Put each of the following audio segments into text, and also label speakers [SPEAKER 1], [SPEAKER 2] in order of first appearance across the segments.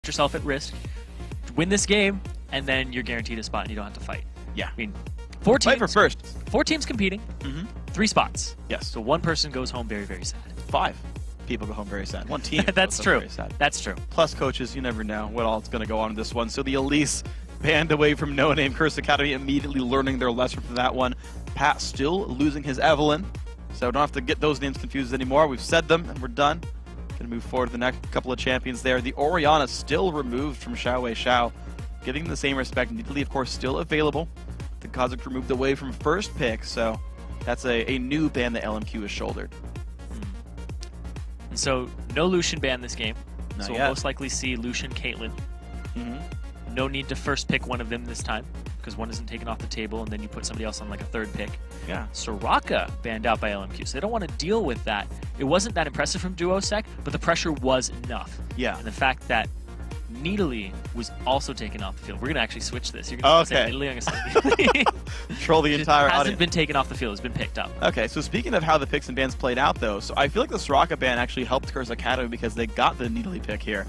[SPEAKER 1] yourself at risk, win this game, and then you're guaranteed a spot and you don't have to fight.
[SPEAKER 2] Yeah.
[SPEAKER 1] I mean, 4 teams.
[SPEAKER 2] Fight for first.
[SPEAKER 1] 4 teams competing, 3 spots.
[SPEAKER 2] Yes.
[SPEAKER 1] So 1 person goes home very, very sad.
[SPEAKER 2] 5 people go home very sad. 1 team.
[SPEAKER 1] That's
[SPEAKER 2] goes
[SPEAKER 1] true.
[SPEAKER 2] home very sad.
[SPEAKER 1] That's true.
[SPEAKER 2] Plus coaches, you never know what all is going to go on in this one. So the Elise banned away from NoName. Curse Academy immediately learning their lesson from that one. Pat still losing his Evelyn. So don't have to get those names confused anymore. We've said them and we're done. Going to move forward to the next couple of champions there. The Orianna still removed from XiaoWeiXiao. Giving them the same respect. Italy, of course, still available. The Kazakh removed away from first pick. So that's a new ban that LMQ has shouldered.
[SPEAKER 1] And so no Lucian ban this game.
[SPEAKER 2] Not
[SPEAKER 1] so
[SPEAKER 2] yet.
[SPEAKER 1] we'll most likely see Lucian, Caitlyn. No need to first pick one of them this time, because one isn't taken off the table, and then you put somebody else on like a 3rd pick.
[SPEAKER 2] Yeah.
[SPEAKER 1] Soraka banned out by LMQ, so they don't want to deal with that. It wasn't that impressive from DuoceK, but the pressure was enough.
[SPEAKER 2] Yeah.
[SPEAKER 1] And the fact that Nidalee was also taken off the field. We're going to actually switch this. You're going to say Nidalee, I'm going to say Nidalee.
[SPEAKER 2] Troll the entire
[SPEAKER 1] audience.
[SPEAKER 2] audience.
[SPEAKER 1] Hasn't been taken off the field. It's been picked up.
[SPEAKER 2] Okay, so speaking of how the picks and bans played out, though, so I feel like the Soraka ban actually helped Curse Academy because they got the Nidalee pick here.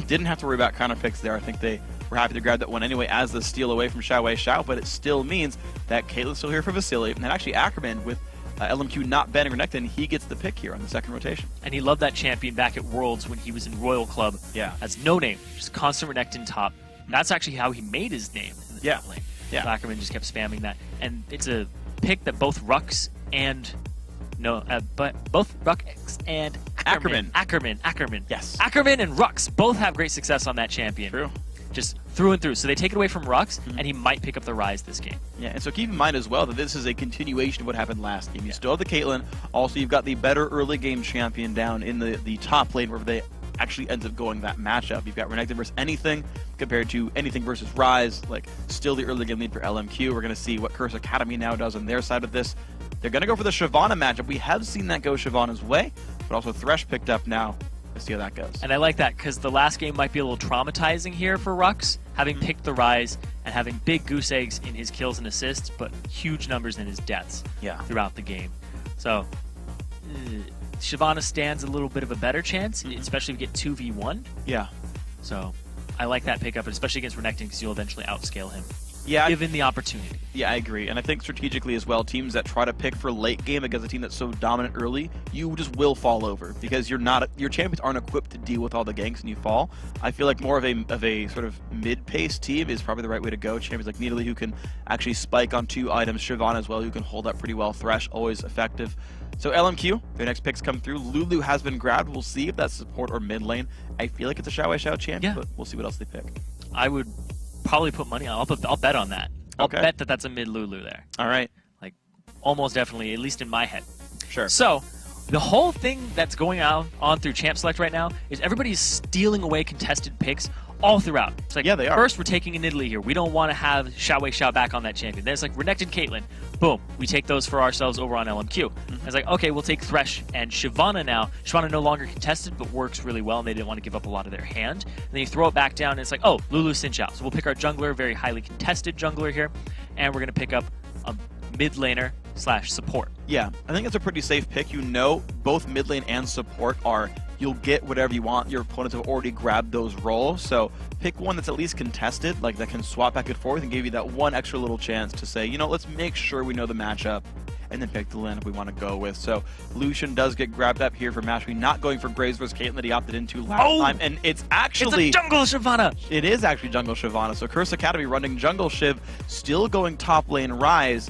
[SPEAKER 2] Didn't have to worry about counter picks there. I think they were happy to grab that one anyway as the steal away from XiaoWeiXiao, but it still means that Caitlyn's still here for Vasilii, and actually Ackerman with LMQ not banning Renekton, he gets the pick here on the 2nd rotation.
[SPEAKER 1] And he loved that champion back at Worlds when he was in Royal Club as NoName, just constant Renekton top. That's actually how he made his name in the top lane.
[SPEAKER 2] Yeah.
[SPEAKER 1] So Ackerman just kept spamming that. And it's a pick that both Rhux and both Rhux and Ackerman.
[SPEAKER 2] Yes.
[SPEAKER 1] Ackerman and Rhux both have great success on that champion.
[SPEAKER 2] True.
[SPEAKER 1] Just through and through. So they take it away from Rhux, and he might pick up the Rise this game.
[SPEAKER 2] Yeah, and so keep in mind as well that this is a continuation of what happened last game. You still have the Caitlyn. Also, you've got the better early game champion down in the top lane where they actually ends up going that matchup. You've got Renekton versus anything compared to anything versus Rise. Like, still the early game lead for LMQ. We're going to see what Curse Academy now does on their side of this. They're going to go for the Shyvana matchup. We have seen that go Shyvana's way, but also Thresh picked up now. Let's see how that goes.
[SPEAKER 1] And I like that because the last game might be a little traumatizing here for Rhux, having picked the Rise and having big goose eggs in his kills and assists, but huge numbers in his deaths throughout the game. So Shyvana stands a little bit of a better chance, especially if you get 2v1.
[SPEAKER 2] Yeah.
[SPEAKER 1] So I like that pickup, especially against Renekton because you'll eventually outscale him.
[SPEAKER 2] Yeah,
[SPEAKER 1] given the opportunity.
[SPEAKER 2] Yeah, I agree. And I think strategically as well, teams that try to pick for late game against a team that's so dominant early, you just will fall over because your champions aren't equipped to deal with all the ganks and you fall. I feel like more of a sort of mid-paced team is probably the right way to go. Champions like Nidalee who can actually spike on 2 items, Shyvana as well who can hold up pretty well, Thresh always effective. So LMQ, their next picks come through. Lulu has been grabbed. We'll see if that's support or mid lane. I feel like it's a XiaoWeiXiao champion, but we'll see what else they pick.
[SPEAKER 1] I would probably put money on. I'll bet on that. I'll bet that that's a mid Lulu there.
[SPEAKER 2] All right.
[SPEAKER 1] Like, almost definitely, at least in my head.
[SPEAKER 2] Sure.
[SPEAKER 1] So, the whole thing that's going on through Champ Select right now is everybody's stealing away contested picks all throughout. It's like,
[SPEAKER 2] they are.
[SPEAKER 1] First, we're taking a Nidalee here. We don't want to have XiaoWeiXiao back on that champion. Then it's like Renekton, Caitlyn. Boom. We take those for ourselves over on LMQ. It's like, okay, we'll take Thresh and Shyvana now. Shyvana no longer contested, but works really well, and they didn't want to give up a lot of their hand. And then you throw it back down, and it's like, oh, Lulu Xin Xiao. So we'll pick our jungler, very highly contested jungler here, and we're going to pick up a mid laner / support.
[SPEAKER 2] Yeah, I think it's a pretty safe pick. You know, both mid lane and support are, you'll get whatever you want. Your opponents have already grabbed those roles, so pick one that's at least contested, like that can swap back and forth and give you that one extra little chance to say, you know, let's make sure we know the matchup and then pick the lane we want to go with. So Lucian does get grabbed up here for Mashby, not going for Graves versus Caitlyn that he opted into last time, and it's actually...
[SPEAKER 1] It's a jungle Shyvana!
[SPEAKER 2] It is actually jungle Shyvana, so Curse Academy running jungle Shiv, still going top lane Rise.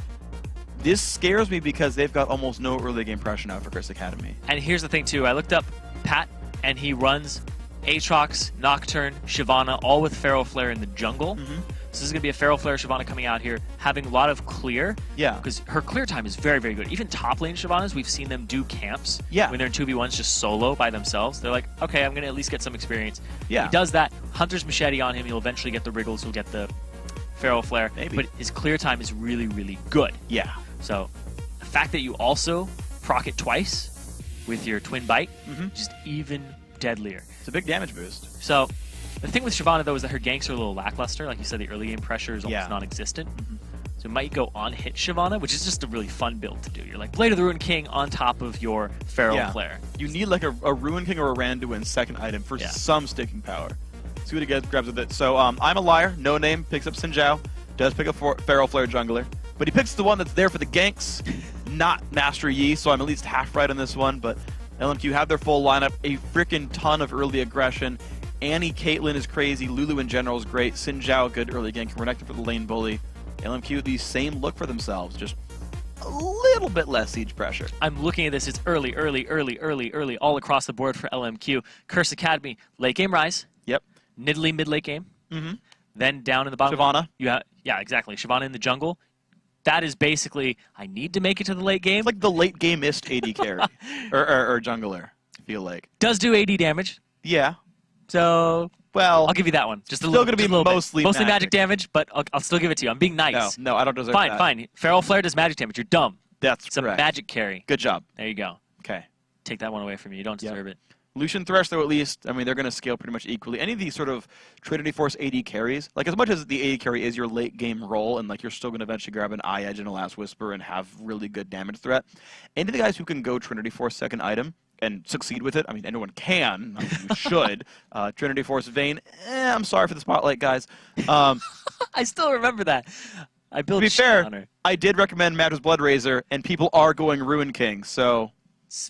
[SPEAKER 2] This scares me because they've got almost no early game pressure now for Curse Academy.
[SPEAKER 1] And here's the thing too, I looked up Pat, and he runs Aatrox, Nocturne, Shyvana, all with Feral Flare in the jungle. So this is going to be a Feral Flare Shyvana coming out here, having a lot of clear. Yeah. Because her clear time is very, very good. Even top lane Shyvanas, we've seen them do camps. Yeah. When they're in 2v1s just solo by themselves. They're like, okay, I'm going to at least get some experience. Yeah. He does that. Hunter's Machete on him. He'll eventually get the Wriggles. He'll get the Feral Flare. Maybe. But his clear time is really, really good. Yeah. So the fact that you also proc it twice with your Twin Bite, just even deadlier.
[SPEAKER 2] It's a big damage boost.
[SPEAKER 1] So the thing with Shyvana, though, is that her ganks are a little lackluster. Like you said, the early game pressure is almost non-existent. So it might go on hit Shyvana, which is just a really fun build to do. You're like Blade of the Ruined King on top of your Feral Flare.
[SPEAKER 2] You need like a Ruined King or a Randuin second item for some sticking power. See what he grabs with it. So I'm a liar. NoName picks up Xiao. Does pick a Feral Flare jungler. But he picks the one that's there for the ganks, not Master Yi, so I'm at least half right on this one. But LMQ have their full lineup, a freaking ton of early aggression. Annie Caitlyn is crazy, Lulu in general is great, Zhao, good early gank, connected for the lane bully. LMQ, the same look for themselves, just a little bit less siege pressure.
[SPEAKER 1] I'm looking at this, it's early, all across the board for LMQ. Curse Academy, late game Rise.
[SPEAKER 2] Yep.
[SPEAKER 1] Nidalee mid-late game. Then down in the bottom.
[SPEAKER 2] Shyvana.
[SPEAKER 1] Yeah, exactly. Shyvana in the jungle. That is basically, I need to make it to the late game.
[SPEAKER 2] It's like the late game-ist AD carry, or jungler, I feel like.
[SPEAKER 1] Does do AD damage.
[SPEAKER 2] Yeah.
[SPEAKER 1] So,
[SPEAKER 2] well,
[SPEAKER 1] I'll give you that one. Just a
[SPEAKER 2] still
[SPEAKER 1] little,
[SPEAKER 2] going to be
[SPEAKER 1] mostly magic damage, but I'll still give it to you. I'm being nice.
[SPEAKER 2] No, I don't deserve that.
[SPEAKER 1] Fine. Feral Flare does magic damage. You're dumb.
[SPEAKER 2] That's
[SPEAKER 1] It's correct. A magic carry.
[SPEAKER 2] Good job.
[SPEAKER 1] There you go.
[SPEAKER 2] Okay.
[SPEAKER 1] Take that one away from you. You don't deserve it.
[SPEAKER 2] Lucian Thresh, though, at least, I mean, they're going to scale pretty much equally. Any of these sort of Trinity Force AD carries, like as much as the AD carry is your late game role, and like you're still going to eventually grab an Eye Edge and a Last Whisper and have really good damage threat, any of the guys who can go Trinity Force second item and succeed with it, I mean, anyone can, I mean, you should. Trinity Force Vayne, I'm sorry for the spotlight, guys.
[SPEAKER 1] I still remember that. I built
[SPEAKER 2] to be fair, I did recommend Madras Blood Razor, and people are going Ruin King, so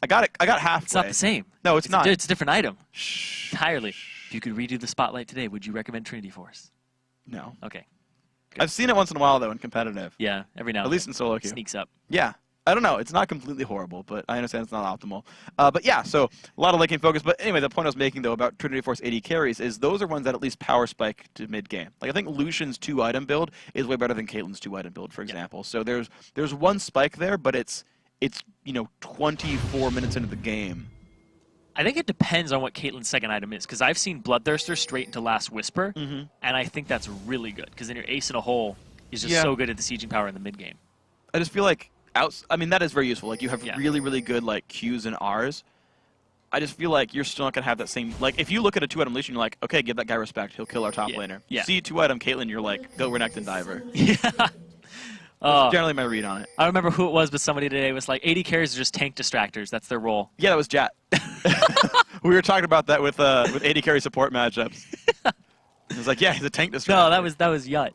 [SPEAKER 2] I got halfway.
[SPEAKER 1] It's not the same.
[SPEAKER 2] No, it's not.
[SPEAKER 1] It's a different item. Entirely. If you could redo the spotlight today, would you recommend Trinity Force?
[SPEAKER 2] No.
[SPEAKER 1] Okay. Good.
[SPEAKER 2] I've seen it once in a while, though, in competitive.
[SPEAKER 1] Yeah, every now and then.
[SPEAKER 2] At least in solo queue.
[SPEAKER 1] Sneaks up.
[SPEAKER 2] Yeah. I don't know. It's not completely horrible, but I understand it's not optimal. But yeah, so a lot of late game focus. But anyway, the point I was making, though, about Trinity Force AD carries is those are ones that at least power spike to mid-game. Like, I think Lucian's 2-item build is way better than Caitlyn's 2-item build, for example. So there's one spike there, but it's 24 minutes into the game.
[SPEAKER 1] I think it depends on what Caitlyn's second item is, because I've seen Bloodthirster straight into Last Whisper, and I think that's really good, because then your ace in a hole is just so good at the sieging power in the mid-game.
[SPEAKER 2] I just feel like, I mean, that is very useful. Like, you have really, really good, like, Qs and Rs. I just feel like you're still not going to have that same, like, if you look at a 2-item Lucian, you're like, okay, give that guy respect, he'll kill our top laner. You see 2-item Caitlyn, you're like, go Renekton Diver. That's generally my read on it.
[SPEAKER 1] I don't remember who it was, but somebody today was like, AD carries are just tank distractors. That's their role.
[SPEAKER 2] Yeah, that was Jat. We were talking about that with AD carry support matchups. It was like, yeah, he's a tank distractor.
[SPEAKER 1] No, that was Yut.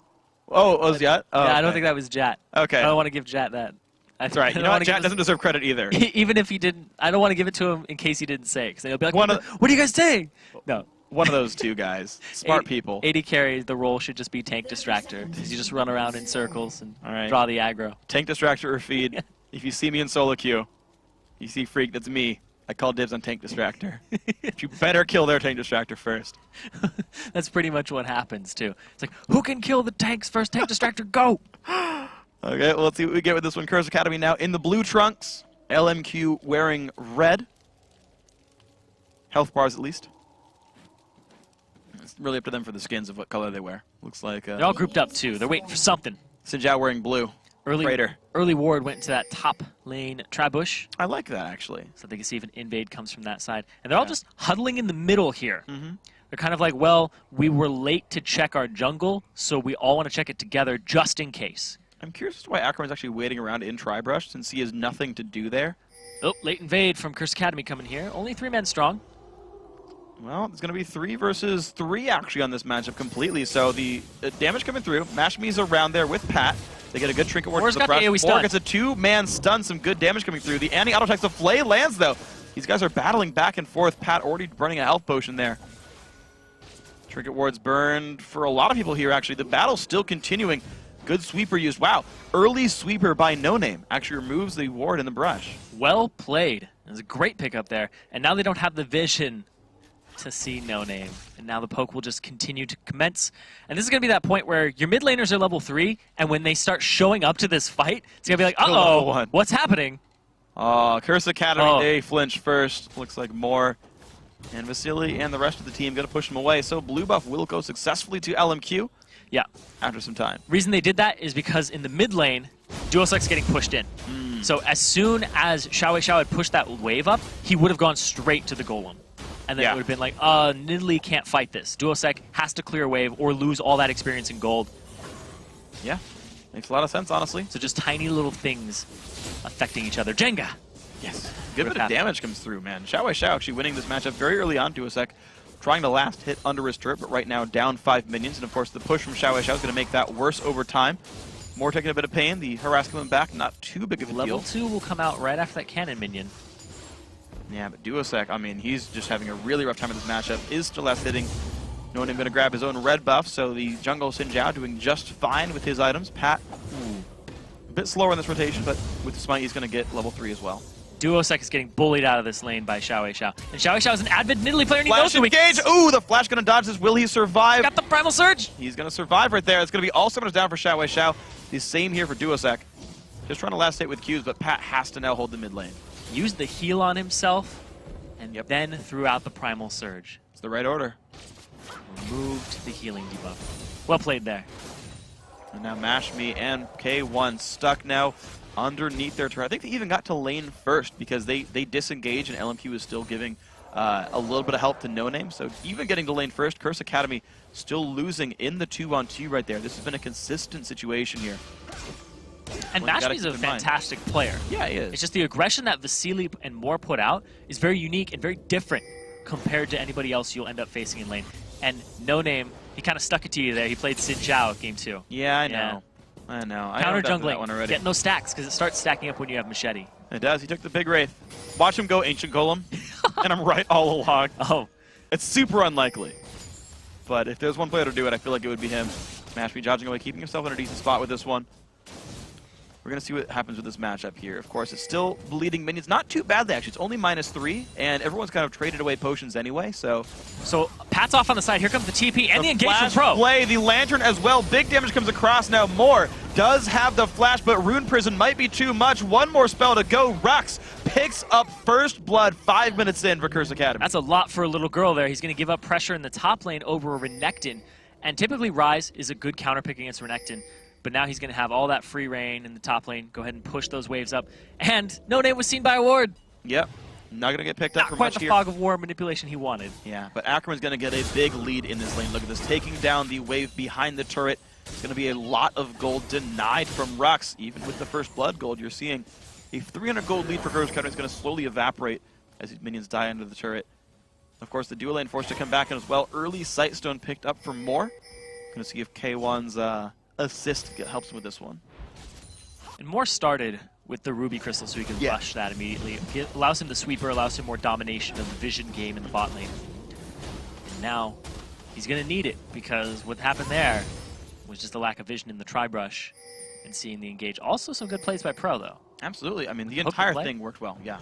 [SPEAKER 2] Oh, it was Jat? Oh,
[SPEAKER 1] yeah,
[SPEAKER 2] okay.
[SPEAKER 1] I don't think that was Jat.
[SPEAKER 2] Okay.
[SPEAKER 1] I don't want to give Jat that.
[SPEAKER 2] That's right. You know what? Jat doesn't deserve credit either.
[SPEAKER 1] Even if he didn't, I don't want to give it to him in case he didn't say it, because he'll be like, what are you guys saying? No.
[SPEAKER 2] One of those two guys. Smart people.
[SPEAKER 1] AD carry, the role should just be tank distractor, because you just run around in circles and draw the aggro.
[SPEAKER 2] Tank distractor or feed. If you see me in solo queue, you see Freak, that's me. I call dibs on tank distractor. But you better kill their tank distractor first.
[SPEAKER 1] That's pretty much what happens, too. It's like, who can kill the tanks first? Tank distractor, go!
[SPEAKER 2] Okay, well, let's see what we get with this one. Curse Academy now in the blue trunks. LMQ wearing red. Health bars, at least. It's really up to them for the skins of what color they wear. Looks like...
[SPEAKER 1] they're all grouped up, too. They're waiting for something.
[SPEAKER 2] Xiao wearing blue.
[SPEAKER 1] Early ward went into that top lane Trabush.
[SPEAKER 2] I like that, actually.
[SPEAKER 1] So they can see if an invade comes from that side. And they're all just huddling in the middle here. They're kind of like, well, we were late to check our jungle, so we all want to check it together just in case.
[SPEAKER 2] I'm curious as to why Ackerman's actually waiting around in Tribrush, since he has nothing to do there.
[SPEAKER 1] Oh, late invade from Curse Academy coming here. Only 3 men strong.
[SPEAKER 2] Well, it's going to be 3 versus 3, actually, on this matchup completely. So the damage coming through. Mashmi's around there with Pat. They get a good trinket ward to the brush. Moore gets a 2-man stun, some good damage coming through. The anti-auto-attacks of Flay lands, though. These guys are battling back and forth. Pat already burning a health potion there. Trinket ward's burned for a lot of people here, actually. The battle's still continuing. Good sweeper used. Wow, early sweeper by NoName. Actually removes the ward in the brush.
[SPEAKER 1] Well played. It was a great pickup there. And now they don't have the vision to see NoName. And now the poke will just continue to commence. And this is going to be that point where your mid laners are level 3, and when they start showing up to this fight, it's going to be like, uh-oh, what's happening?
[SPEAKER 2] Curse Academy, they flinch first. Looks like Moore and Vasilii and the rest of the team going to push them away. So blue buff will go successfully to LMQ.
[SPEAKER 1] Yeah.
[SPEAKER 2] After some time.
[SPEAKER 1] Reason they did that is because in the mid lane, DuoceK's getting pushed in. So as soon as XiaoWeiXiao had pushed that wave up, he would have gone straight to the golem. And then it would have been like, Nidalee can't fight this. DuoceK has to clear a wave or lose all that experience in gold.
[SPEAKER 2] Yeah. Makes a lot of sense, honestly.
[SPEAKER 1] So just tiny little things affecting each other. Jenga!
[SPEAKER 2] Yes. Good bit of damage comes through, man. XiaoWeiXiao actually winning this matchup very early on. DuoceK trying to last hit under his turret, but right now down 5 minions. And of course, the push from XiaoWeiXiao is going to make that worse over time. More taking a bit of pain. The harass coming back, not too big of a deal.
[SPEAKER 1] Level 2 will come out right after that cannon minion.
[SPEAKER 2] Yeah, but DuoceK, I mean, he's just having a really rough time with this matchup. Is still last hitting. NoName going to grab his own red buff, so the jungle Xiao doing just fine with his items. Pat, a bit slower in this rotation, but with the smite, he's going to get level 3 as well.
[SPEAKER 1] DuoceK is getting bullied out of this lane by XiaoWeiXiao. And XiaoWeiXiao is an avid Midlane player, and he knows
[SPEAKER 2] Flash engage! Ooh, the flash going to dodge this. Will he survive?
[SPEAKER 1] Got the Primal Surge!
[SPEAKER 2] He's going to survive right there. It's going to be all summoners down for XiaoWeiXiao. The same here for DuoceK. Just trying to last hit with Qs, but Pat has to now hold the mid lane.
[SPEAKER 1] Used the heal on himself, and then threw out the Primal Surge.
[SPEAKER 2] It's the right order.
[SPEAKER 1] Removed the healing debuff. Well played there.
[SPEAKER 2] And now Mash Me and K1 stuck now underneath their turret. I think they even got to lane first because they disengaged and LMQ is still giving a little bit of help to NoName. So even getting to lane first, Curse Academy still losing in the 2-on-2 right there. This has been a consistent situation here.
[SPEAKER 1] And Mashmi's a fantastic player.
[SPEAKER 2] Yeah, he is.
[SPEAKER 1] It's just the aggression that Vasilii and more put out is very unique and very different compared to anybody else you'll end up facing in lane. And NoName, he kind of stuck it to you there. He played Xiao game 2.
[SPEAKER 2] Yeah, I know. I know.
[SPEAKER 1] Counter
[SPEAKER 2] that one
[SPEAKER 1] jungling,
[SPEAKER 2] already.
[SPEAKER 1] getting those stacks because it starts stacking up when you have Machete.
[SPEAKER 2] It does. He took the big Wraith. Watch him go Ancient Golem, and I'm right all along.
[SPEAKER 1] Oh.
[SPEAKER 2] It's super unlikely. But if there's one player to do it, I feel like it would be him. Mashmi dodging away, keeping himself in a decent spot with this one. We're going to see what happens with this matchup here. Of course, it's still bleeding minions. Not too badly, actually. It's only -3, and everyone's kind of traded away potions anyway, so...
[SPEAKER 1] So, Pat's off on the side. Here comes the TP and the engagement
[SPEAKER 2] Flash
[SPEAKER 1] pro.
[SPEAKER 2] Play, the Lantern as well. Big damage comes across now. More does have the flash, but Rune Prison might be too much. One more spell to go. Rhux picks up first blood 5 minutes in for Curse Academy.
[SPEAKER 1] That's a lot for a little girl there. He's going to give up pressure in the top lane over Renekton. And typically, Ryze is a good counterpick against Renekton. But now he's going to have all that free reign in the top lane. Go ahead and push those waves up. And NoName was seen by a ward.
[SPEAKER 2] Yep. Not going to get picked up for
[SPEAKER 1] Not quite
[SPEAKER 2] much
[SPEAKER 1] the
[SPEAKER 2] here.
[SPEAKER 1] fog of war manipulation he wanted.
[SPEAKER 2] Yeah, but Ackerman's going to get a big lead in this lane. Look at this, taking down the wave behind the turret. It's going to be a lot of gold denied from Rhux. Even with the first blood gold, you're seeing a 300 gold lead for Curse Academy is going to slowly evaporate as these minions die under the turret. Of course, the dual lane forced to come back in as well. Early Sightstone picked up for more. Going to see if K1's assist helps him with this one.
[SPEAKER 1] And Moore started with the Ruby Crystal so he could rush that immediately. It allows him the sweeper, allows him more domination of the vision game in the bot lane. And now he's going to need it because what happened there was just a lack of vision in the tri-brush and seeing the engage. Also some good plays by Pro though.
[SPEAKER 2] Absolutely. I mean, the entire thing worked well, yeah.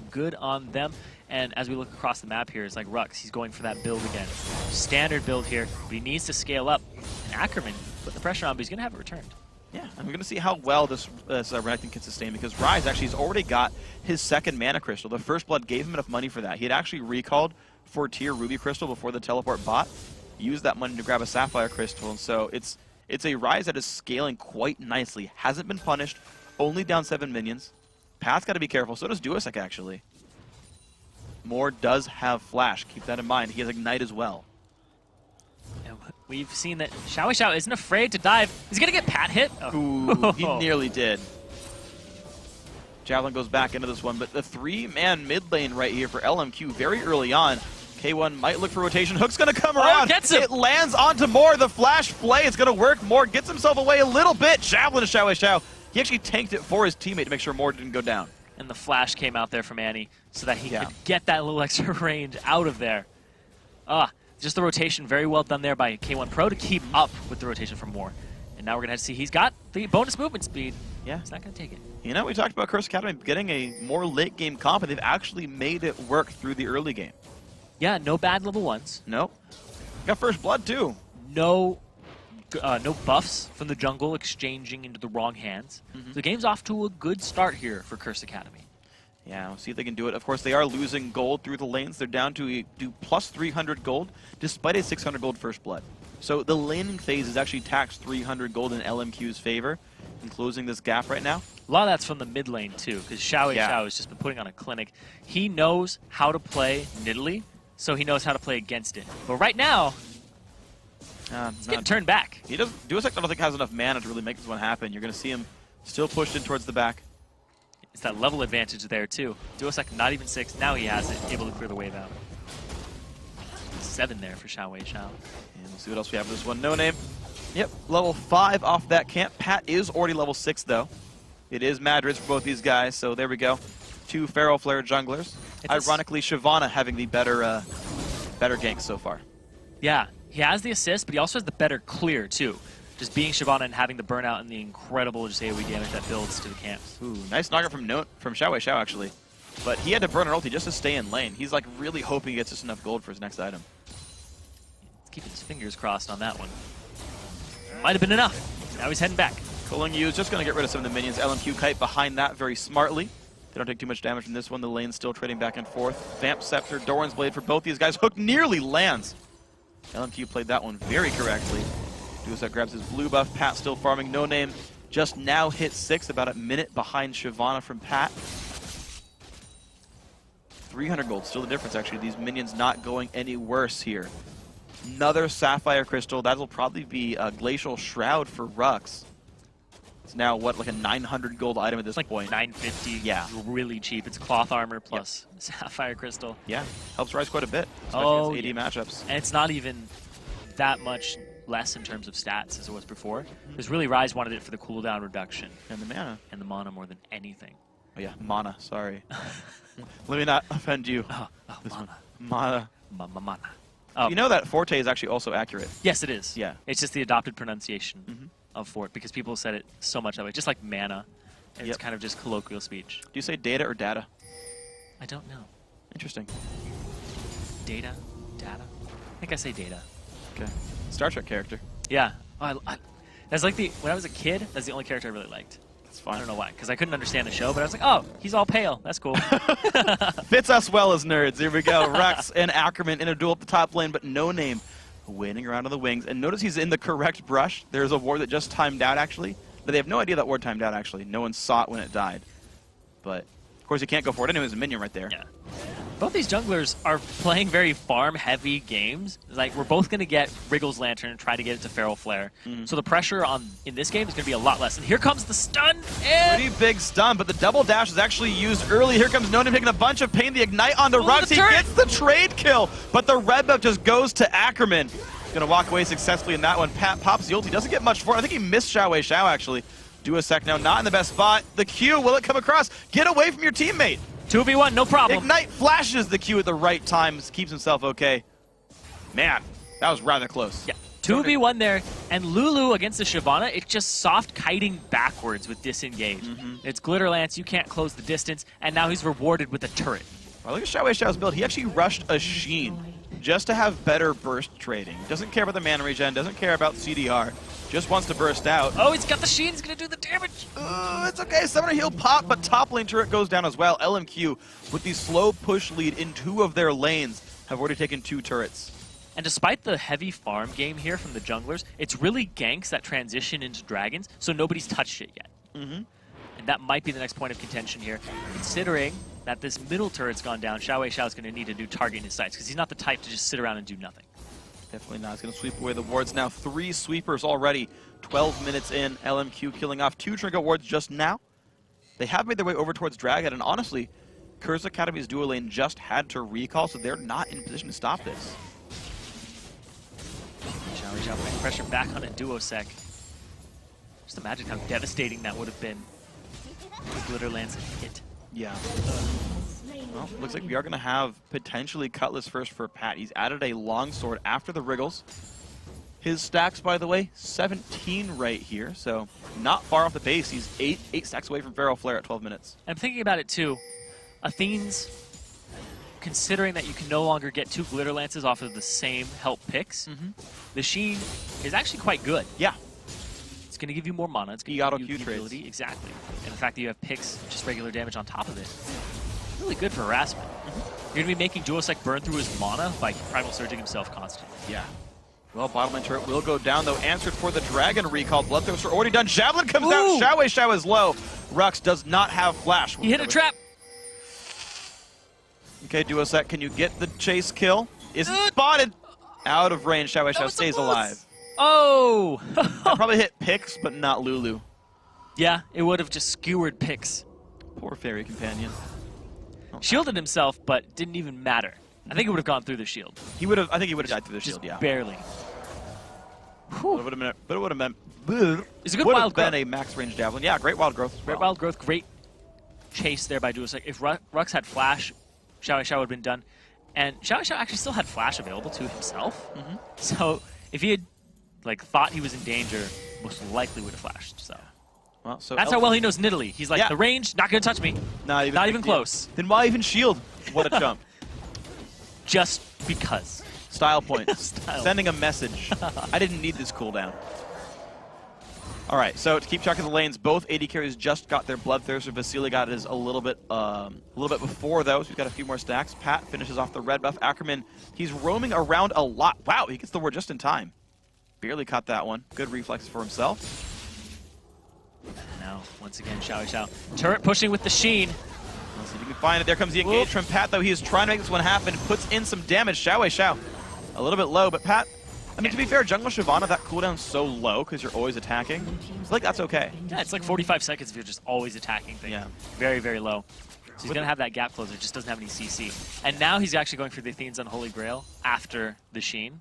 [SPEAKER 1] Good on them. And as we look across the map here, it's like Rhux. He's going for that build again. Standard build here, but he needs to scale up. And Ackerman put the pressure on, but he's going to have it returned.
[SPEAKER 2] Yeah, and we're going to see how well this Renekton can sustain because Ryze actually has already got his second mana crystal. The first blood gave him enough money for that. He had actually recalled for tier Ruby Crystal before the teleport bot, used that money to grab a Sapphire Crystal, and so it's a Ryze that is scaling quite nicely. Hasn't been punished, only down 7 minions. Path's got to be careful, so does DuoceK actually. Moore does have Flash, keep that in mind. He has Ignite as well.
[SPEAKER 1] And we've seen that XiaoWeiXiao isn't afraid to dive. He's going to get Pat hit. Oh.
[SPEAKER 2] Ooh, he nearly did. Javelin goes back into this one, but the 3-man mid lane right here for LMQ very early on. K1 might look for rotation. Hook's going to come around.
[SPEAKER 1] Gets him.
[SPEAKER 2] It lands onto Moore. The flash play is going to work. Moore gets himself away a little bit. Javelin to XiaoWeiXiao. He actually tanked it for his teammate to make sure Moore didn't go down.
[SPEAKER 1] And the flash came out there from Annie so that he could get that little extra range out of there. Just the rotation very well done there by K1 Pro to keep up with the rotation from Moore. And now we're going to have to see he's got the bonus movement speed. Yeah. He's not going to take it.
[SPEAKER 2] You know, we talked about Curse Academy getting a more late game comp, and they've actually made it work through the early game.
[SPEAKER 1] Yeah, no bad level 1s.
[SPEAKER 2] Nope. Got first blood too.
[SPEAKER 1] No buffs from the jungle exchanging into the wrong hands. So the game's off to a good start here for Curse Academy.
[SPEAKER 2] Yeah, we'll see if they can do it. Of course, they are losing gold through the lanes. They're down to plus 300 gold, despite a 600 gold first blood. So the laning phase is actually taxed 300 gold in LMQ's favor in closing this gap right now.
[SPEAKER 1] A lot of that's from the mid lane, too, because XiaoWeiXiao has just been putting on a clinic. He knows how to play Nidalee, so he knows how to play against it. But right now, he's getting turned back.
[SPEAKER 2] He doesn't. DuoceK, I don't think has enough mana to really make this one happen. You're going to see him still pushed in towards the back.
[SPEAKER 1] It's that level advantage there too. DuoceK not even 6. Now he has it, able to clear the wave out. 7 there for XiaoWeiXiao.
[SPEAKER 2] And we'll see what else we have for this one. NoName. Yep, level 5 off that camp. Pat is already level 6, though. It is Madrids for both these guys, so there we go. 2 Feral Flare junglers. Ironically, Shyvana having the better gank so far.
[SPEAKER 1] Yeah, he has the assist, but he also has the better clear, too. Just being Shyvana and having the burnout and the incredible just AoE damage that builds to the camps.
[SPEAKER 2] Ooh, nice knockout from XiaoWeiXiao, actually. But he had to burn an ulti just to stay in lane. He's like really hoping he gets just enough gold for his next item.
[SPEAKER 1] He's keeping his fingers crossed on that one. Might have been enough. Now he's heading back.
[SPEAKER 2] Culling you is just going to get rid of some of the minions. LMQ kite behind that very smartly. They don't take too much damage from this one. The lane's still trading back and forth. Vamp Scepter, Doran's Blade for both these guys. Hook nearly lands. LMQ played that one very correctly. DuoceK grabs his blue buff. Pat still farming. NoName just now hit 6, about a minute behind Shyvana from Pat. 300 gold, still the difference actually. These minions not going any worse here. Another Sapphire Crystal. That'll probably be a Glacial Shroud for Rhux. It's now, what, like a 900 gold item at this point?
[SPEAKER 1] 950.
[SPEAKER 2] Yeah.
[SPEAKER 1] Really cheap. It's cloth armor plus Sapphire Crystal.
[SPEAKER 2] Yeah, helps rise quite a bit,
[SPEAKER 1] especially
[SPEAKER 2] against AD matchups.
[SPEAKER 1] And it's not even that much less in terms of stats as it was before. Because really Rise wanted it for the cooldown reduction.
[SPEAKER 2] And the mana.
[SPEAKER 1] And the mana more than anything.
[SPEAKER 2] Oh yeah, mana, sorry. Let me not offend you.
[SPEAKER 1] Mana.
[SPEAKER 2] Mana. You know that Forte is actually also accurate.
[SPEAKER 1] Yes, it is.
[SPEAKER 2] Yeah.
[SPEAKER 1] It's just the adopted pronunciation of Fort, because people said it so much that way. Just like mana. And it's kind of just colloquial speech.
[SPEAKER 2] Do you say data or data?
[SPEAKER 1] I don't know.
[SPEAKER 2] Interesting.
[SPEAKER 1] Data? Data? I think I say data.
[SPEAKER 2] Okay. Star Trek character.
[SPEAKER 1] Yeah. That's like when I was a kid, that's the only character I really liked.
[SPEAKER 2] That's fine.
[SPEAKER 1] I don't know why, because I couldn't understand the show, but I was like, oh, he's all pale. That's cool.
[SPEAKER 2] Fits us well as nerds. Here we go. Rhux and Ackerman in a duel at the top lane, but NoName waiting around on the wings. And notice he's in the correct brush. There's a ward that just timed out, actually. But they have no idea that ward timed out, actually. No one saw it when it died. But, of course, you can't go for it. Anyway, there's a minion right there.
[SPEAKER 1] Yeah. Both these junglers are playing very farm-heavy games. Like, we're both going to get Wriggle's Lantern and try to get it to Feral Flare. So the pressure in this game is going to be a lot less. And here comes the stun. And
[SPEAKER 2] pretty big stun, but the double dash is actually used early. Here comes NoName taking a bunch of pain. The Ignite onto Rhux. He gets the trade kill, but the red buff just goes to Ackerman. He's going to walk away successfully in that one. Pat pops the ult. He doesn't get much for it. I think he missed XiaoWeiXiao, actually. DuoceK now not in the best spot. The Q, will it come across? Get away from your teammate.
[SPEAKER 1] 2v1, no problem.
[SPEAKER 2] Ignite flashes the Q at the right time, keeps himself okay. Man, that was rather close.
[SPEAKER 1] Yeah, 2v1 there, and Lulu against the Shyvana, it's just soft kiting backwards with disengage. It's Glitter Lance, you can't close the distance, and now he's rewarded with a turret.
[SPEAKER 2] Well, look at XiaoWeiXiao's build. He actually rushed a Xian just to have better burst trading. Doesn't care about the mana regen, doesn't care about CDR. Just wants to burst out.
[SPEAKER 1] Oh, he's got the Xian. He's going to do the damage.
[SPEAKER 2] It's okay. Summoner heal pop, but top lane turret goes down as well. LMQ, with the slow push lead in 2 of their lanes, have already taken 2 turrets.
[SPEAKER 1] And despite the heavy farm game here from the junglers, it's really ganks that transition into dragons, so nobody's touched it yet. And that might be the next point of contention here, considering that this middle turret's gone down. XiaoWeiXiao is going to need to do targeting his sights, because he's not the type to just sit around and do nothing.
[SPEAKER 2] Definitely not. He's going to sweep away the wards now. 3 sweepers already. 12 minutes in. LMQ killing off 2 trinket wards just now. They have made their way over towards Dragon, and honestly, Curse Academy's duo lane just had to recall, so they're not in position to stop this.
[SPEAKER 1] XiaoWeiXiao putting pressure back on a DuoceK. Just imagine how devastating that would have been. The Glitter Lance hit.
[SPEAKER 2] Yeah. Well, looks like we are going to have potentially Cutlass first for Pat. He's added a longsword after the Wriggles. His stacks, by the way, 17 right here, so not far off the base. He's 8 stacks away from Feral Flare at 12 minutes.
[SPEAKER 1] I'm thinking about it too. Athene's, considering that you can no longer get 2 Glitter Lances off of the same help picks, the Xian is actually quite good.
[SPEAKER 2] Yeah.
[SPEAKER 1] It's going to give you more mana. It's going to give you the ability. Exactly. And the fact that you have picks, just regular damage on top of it. Really good for harassment. You're going to be making DuoceK burn through his mana by Primal Surging himself constantly.
[SPEAKER 2] Yeah. Well, bottom lane turret will go down, though. Answered for the Dragon recall. Bloodthirster already done. Javelin comes out. XiaoWeiXiao is low. Rhux does not have flash.
[SPEAKER 1] He hit a trap.
[SPEAKER 2] Okay, DuoceK, can you get the chase kill? Isn't spotted. Out of range. XiaoWeiXiao stays alive.
[SPEAKER 1] Oh!
[SPEAKER 2] That probably hit Pix, but not Lulu.
[SPEAKER 1] Yeah, it would have just skewered Pix.
[SPEAKER 2] Poor fairy companion.
[SPEAKER 1] Shielded himself, but didn't even matter. I think it would have gone through the shield.
[SPEAKER 2] He would have. I think he would have died through the shield. Yeah,
[SPEAKER 1] barely.
[SPEAKER 2] But it would have been. But it would have been.
[SPEAKER 1] It's a good wild growth.
[SPEAKER 2] Been a max range javelin. Yeah, great wild growth.
[SPEAKER 1] Great wild growth. Great chase there by DuoceK. If Rhux had flash, XiaoWeiXiao would have been done. And XiaoWeiXiao actually still had flash available to himself. So if he had thought he was in danger, most likely would have flashed. So.
[SPEAKER 2] Well, so
[SPEAKER 1] that's how well he knows Nidalee. He's like,
[SPEAKER 2] yeah.
[SPEAKER 1] The range, not going to touch me. Not even close.
[SPEAKER 2] Then why even shield? What a jump.
[SPEAKER 1] Just because.
[SPEAKER 2] Style points. Sending a message. I didn't need this cooldown. All right, so to keep track of the lanes, both AD carries just got their Bloodthirster. Vasilii got his a little bit before those. We've got a few more stacks. Pat finishes off the red buff. Ackerman, he's roaming around a lot. Wow, he gets the ward just in time. Barely caught that one. Good reflex for himself.
[SPEAKER 1] Now, once again, XiaoWeiXiao. Turret pushing with the Sheen.
[SPEAKER 2] Let's see if you can find it. There comes the engage from Pat, though. He is trying to make this one happen. Puts in some damage. XiaoWeiXiao a little bit low, but Pat, I mean, to be fair, jungle Shyvana, that cooldown's so low because you're always attacking. So, that's okay.
[SPEAKER 1] Yeah, it's 45 seconds if you're just always attacking things. Yeah. Very, very low. So he's going to have that gap closer, just doesn't have any CC. And now he's actually going for the Athene's Unholy Grail after the Sheen.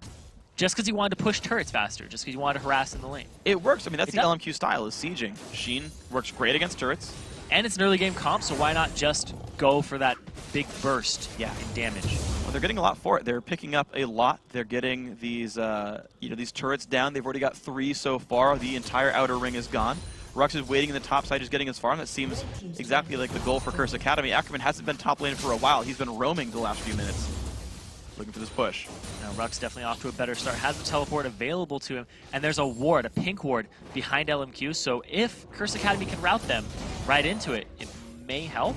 [SPEAKER 1] Just because he wanted to push turrets faster, just because he wanted to harass in the lane.
[SPEAKER 2] It works. I mean, that's the LMQ style, is sieging. Sheen works great against turrets.
[SPEAKER 1] And it's an early game comp, so why not just go for that big burst in damage?
[SPEAKER 2] Well, they're getting a lot for it. They're picking up a lot. They're getting these, these turrets down. They've already got 3 so far. The entire outer ring is gone. Rhux is waiting in the top side, just getting as far, and that seems exactly like the goal for Curse Academy. Ackerman hasn't been top lane for a while. He's been roaming the last few minutes, looking for this push.
[SPEAKER 1] Now, Rhux definitely off to a better start. Has the teleport available to him, and there's a ward, a pink ward, behind LMQ. So if Curse Academy can route them right into it, it may help,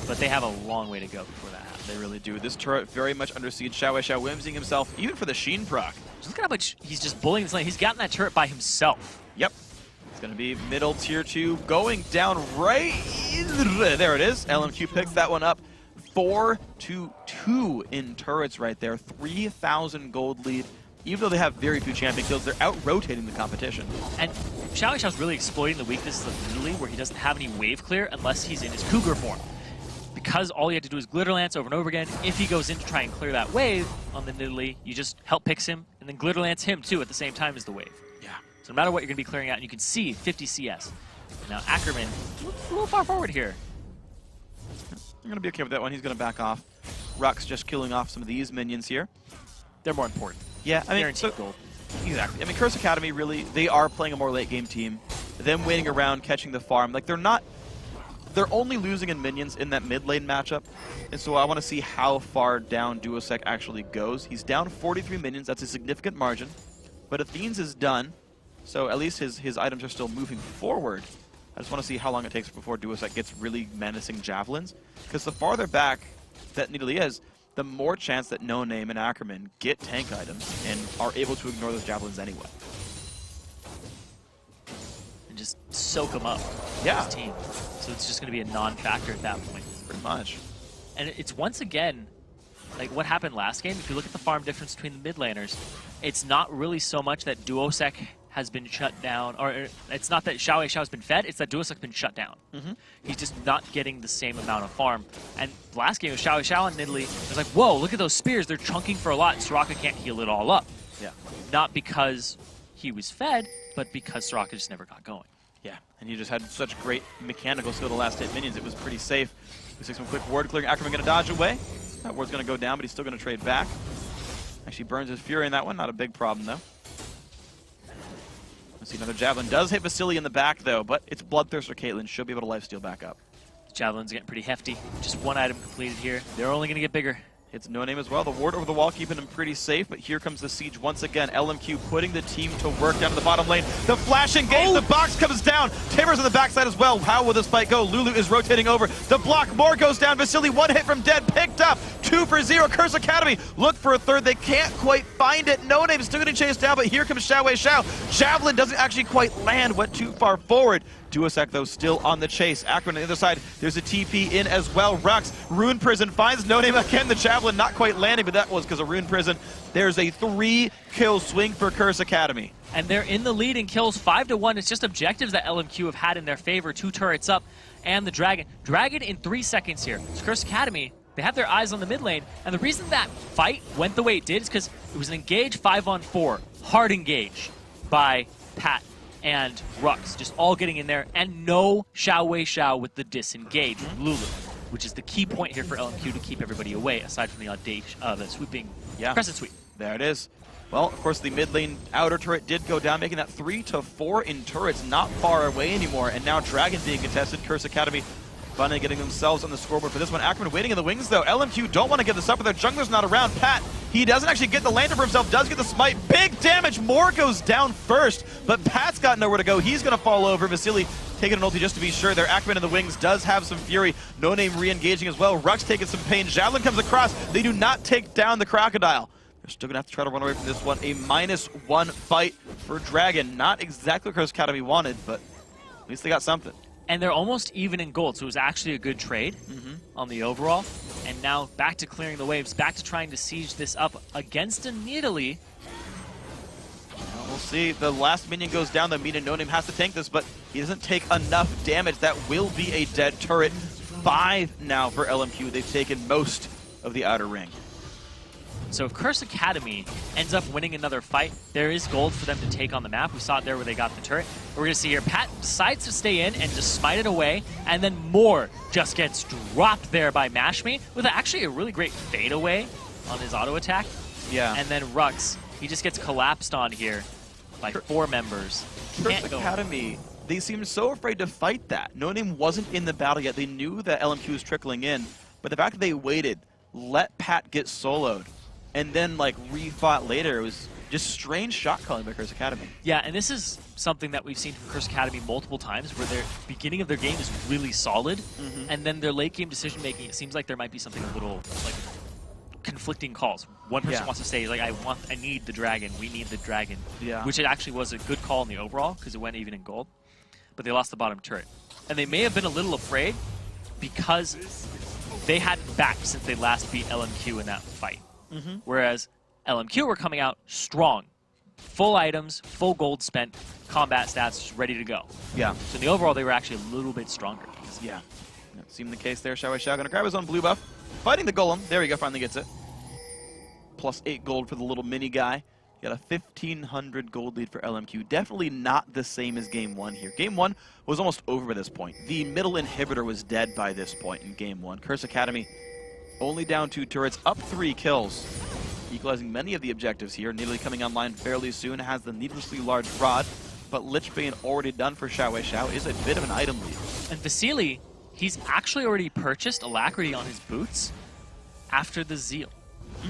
[SPEAKER 1] but they have a long way to go before that happens.
[SPEAKER 2] They really do. This turret very much under siege. XiaoWeiXiao whimsying himself, even for the Sheen proc.
[SPEAKER 1] Just look at how much he's just bullying this lane. He's gotten that turret by himself.
[SPEAKER 2] Yep. It's going to be middle tier 2 going down right. There it is. LMQ picks that one up. 4-2 in turrets right there. 3,000 gold lead. Even though they have very few champion kills, they're out-rotating the competition.
[SPEAKER 1] And XiaoWeiXiao's really exploiting the weaknesses of Midlane, where he doesn't have any wave clear unless he's in his Cougar form. Because all you have to do is Glitter Lance over and over again. If he goes in to try and clear that wave on the Nidalee, you just help picks him, and then Glitter Lance him too at the same time as the wave.
[SPEAKER 2] Yeah.
[SPEAKER 1] So no matter what, you're going to be clearing out, and you can see 50 CS. Now Ackerman, a little far forward here.
[SPEAKER 2] I'm going to be okay with that one. He's going to back off. Rhux just killing off some of these minions here.
[SPEAKER 1] They're more important.
[SPEAKER 2] Yeah, I mean,
[SPEAKER 1] guaranteed gold.
[SPEAKER 2] Exactly. I mean, Curse Academy, really, they are playing a more late-game team. Them waiting around, catching the farm. Like, they're only losing in minions in that mid-lane matchup. And so I want to see how far down DuoceK actually goes. He's down 43 minions. That's a significant margin. But Athene's is done, so at least his items are still moving forward. I just want to see how long it takes before DuoceK gets really menacing javelins. Because the farther back that Nidalee is, the more chance that NoName and Ackerman get tank items and are able to ignore those javelins anyway.
[SPEAKER 1] And just soak them up.
[SPEAKER 2] Yeah.
[SPEAKER 1] His team. So it's just going to be a non-factor at that point.
[SPEAKER 2] Pretty much.
[SPEAKER 1] And it's once again, like what happened last game, if you look at the farm difference between the mid laners, it's not really so much that DuoceK has been shut down, or it's not that XiaoWeiXiao has been fed, it's that DuoceK has been shut down. He's just not getting the same amount of farm. And last game with XiaoWeiXiao and Nidalee, it was like, whoa, look at those spears, they're chunking for a lot, and Soraka can't heal it all up.
[SPEAKER 2] Yeah.
[SPEAKER 1] Not because he was fed, but because Soraka just never got going.
[SPEAKER 2] Yeah, and you just had such great mechanical skill the last 8 minions, it was pretty safe. We see some quick ward clearing. Ackerman going to dodge away. That ward's going to go down, but he's still going to trade back. Actually burns his Fury in that one, not a big problem though. Let's see, another Javelin does hit Vasilii in the back though, but it's Bloodthirster Caitlyn. She'll be able to lifesteal back up.
[SPEAKER 1] Javelin's getting pretty hefty. Just one item completed here. They're only going to get bigger.
[SPEAKER 2] Hits NoName as well. The ward over the wall keeping him pretty safe, but here comes the siege once again. LMQ putting the team to work down to the bottom lane. The flash engage, the box comes down. Timber's on the backside as well. How will this fight go? Lulu is rotating over. The block, more goes down. Vasilii, one hit from dead, picked up. 2 for 0. Curse Academy look for a third. They can't quite find it. NoName still getting chased down, but here comes XiaoWeiXiao. Javelin doesn't actually quite land, went too far forward. DuoceK, though, still on the chase. Ackerman on the other side. There's a TP in as well. Rhux, Rune Prison finds NoName again. The Javelin not quite landing, but that was because of Rune Prison. There's a 3-kill swing for Curse Academy.
[SPEAKER 1] And they're in the lead in kills 5-1. It's just objectives that LMQ have had in their favor. 2 turrets up and the Dragon. Dragon in 3 seconds here. So Curse Academy they have their eyes on the mid lane, and the reason that fight went the way it did is because it was an engage 5-on-4, hard engage by Pat and Rhux, just all getting in there, and no XiaoWeiXiao with the disengage from Lulu, which is the key point here for LMQ to keep everybody away, aside from the swooping crescent sweep.
[SPEAKER 2] There it is. Well, of course, the mid lane outer turret did go down, making that 3-4 in turrets, not far away anymore. And now Dragon being contested. Curse Academy finally getting themselves on the scoreboard for this one. Ackerman waiting in the wings, though. LMQ don't want to give this up, but their jungler's not around. Pat, he doesn't actually get the lantern for himself, does get the smite. Big damage. Moore goes down first, but Pat's got nowhere to go. He's going to fall over. Vasilii taking an ulti just to be sure. Their Ackerman in the wings does have some fury. NoName re-engaging as well. Rhux taking some pain. Javelin comes across. They do not take down the Crocodile. They're still going to have to try to run away from this one. A -1 fight for Dragon. Not exactly what Curse Academy wanted, but at least they got something.
[SPEAKER 1] And they're almost even in gold, so it was actually a good trade on the overall. And now back to clearing the waves, back to trying to siege this up against immediately.
[SPEAKER 2] Well, we'll see. The last minion goes down. The minion NoName has to tank this, but he doesn't take enough damage. That will be a dead turret. 5 now for LMQ. They've taken most of the outer ring.
[SPEAKER 1] So if Curse Academy ends up winning another fight, there is gold for them to take on the map. We saw it there where they got the turret. We're going to see here, Pat decides to stay in and just smite it away, and then Moore just gets dropped there by Mashme with actually a really great fade away on his auto attack.
[SPEAKER 2] Yeah.
[SPEAKER 1] And then Rhux, he just gets collapsed on here by 4 members.
[SPEAKER 2] Curse Academy, they seemed so afraid to fight that. NoName wasn't in the battle yet. They knew that LMQ was trickling in, but the fact that they waited, let Pat get soloed, and then like refought later, it was just strange shot calling by Curse Academy.
[SPEAKER 1] Yeah, and this is something that we've seen from Curse Academy multiple times, where their beginning of their game is really solid, and then their late game decision making, it seems like there might be something a little like conflicting calls. One person wants to say like, I need the dragon, we need the dragon, which it actually was a good call in the overall because it went even in gold, but they lost the bottom turret, and they may have been a little afraid because they hadn't backed since they last beat LMQ in that fight. Whereas LMQ were coming out strong. Full items, full gold spent, combat stats just ready to go.
[SPEAKER 2] Yeah.
[SPEAKER 1] So in the overall, they were actually a little bit stronger.
[SPEAKER 2] Yeah. That seemed the case there. XiaoWeiXiao gonna grab his own blue buff. Fighting the golem. There we go, finally gets it. Plus 8 gold for the little mini guy. Got a 1,500 gold lead for LMQ. Definitely not the same as Game 1 here. Game 1 was almost over by this point. The middle inhibitor was dead by this point in Game 1. Curse Academy only down 2 turrets, up 3 kills. Equalizing many of the objectives here. Nearly coming online fairly soon. Has the needlessly large rod, but Lichbane already done for XiaoWeiXiao is a bit of an item lead.
[SPEAKER 1] And Vasilii, he's actually already purchased Alacrity on his boots after the Zeal.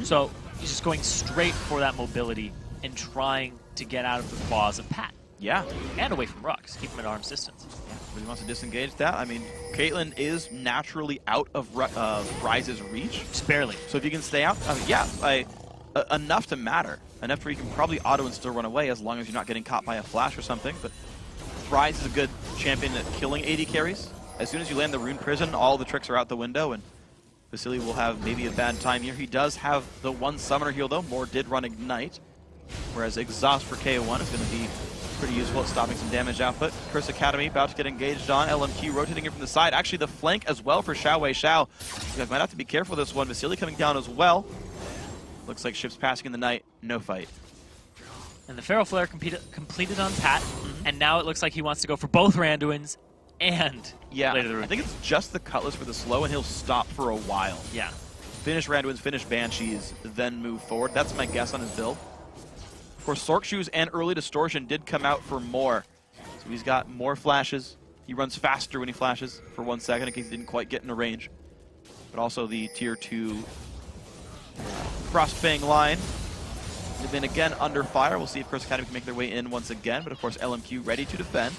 [SPEAKER 1] So he's just going straight for that mobility and trying to get out of the claws of Pat.
[SPEAKER 2] Yeah.
[SPEAKER 1] And away from Rhux, keep him at arm's distance.
[SPEAKER 2] But he wants to disengage that. I mean, Caitlyn is naturally out of Ryze's reach.
[SPEAKER 1] Just barely.
[SPEAKER 2] So if you can stay out, enough to matter. Enough where you can probably auto and still run away as long as you're not getting caught by a flash or something. But Rhyze is a good champion at killing AD carries. As soon as you land the Rune Prison, all the tricks are out the window, and Vasilii will have maybe a bad time here. He does have the 1 summoner heal, though. Moore did run Ignite, whereas Exhaust for KO1 is going to be pretty useful at stopping some damage output. Curse Academy about to get engaged on. LMQ rotating in from the side. Actually, the flank as well for XiaoWeiXiao. You guys might have to be careful with this one. Vasilii coming down as well. Looks like ships passing in the night. No fight.
[SPEAKER 1] And the Feral Flare completed on Pat, and now it looks like he wants to go for both Randuins and later the Rune.
[SPEAKER 2] I think it's just the Cutlass for the slow, and he'll stop for a while.
[SPEAKER 1] Yeah.
[SPEAKER 2] Finish Randuins, finish Banshees, then move forward. That's my guess on his build. Of course, Sork Shoes and Early Distortion did come out for more. So he's got more flashes. He runs faster when he flashes for 1 second in case he didn't quite get in a range. But also the Tier 2 Frostfang line. They've been again under fire. We'll see if Curse Academy can make their way in once again. But of course, LMQ ready to defend.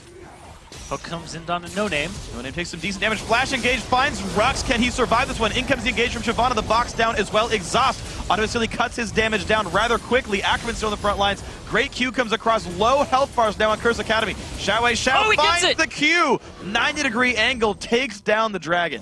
[SPEAKER 1] Hook comes in on a NoName.
[SPEAKER 2] NoName takes some decent damage. Flash engage finds Rhux. Can he survive this one? In comes the engage from Shyvana. The box down as well. Exhaust. Vasilii cuts his damage down rather quickly. Ackerman still on the front lines. Great Q comes across. Low health bars now on Curse Academy. XiaoWeiXiao finds the Q. 90-degree angle takes down the dragon.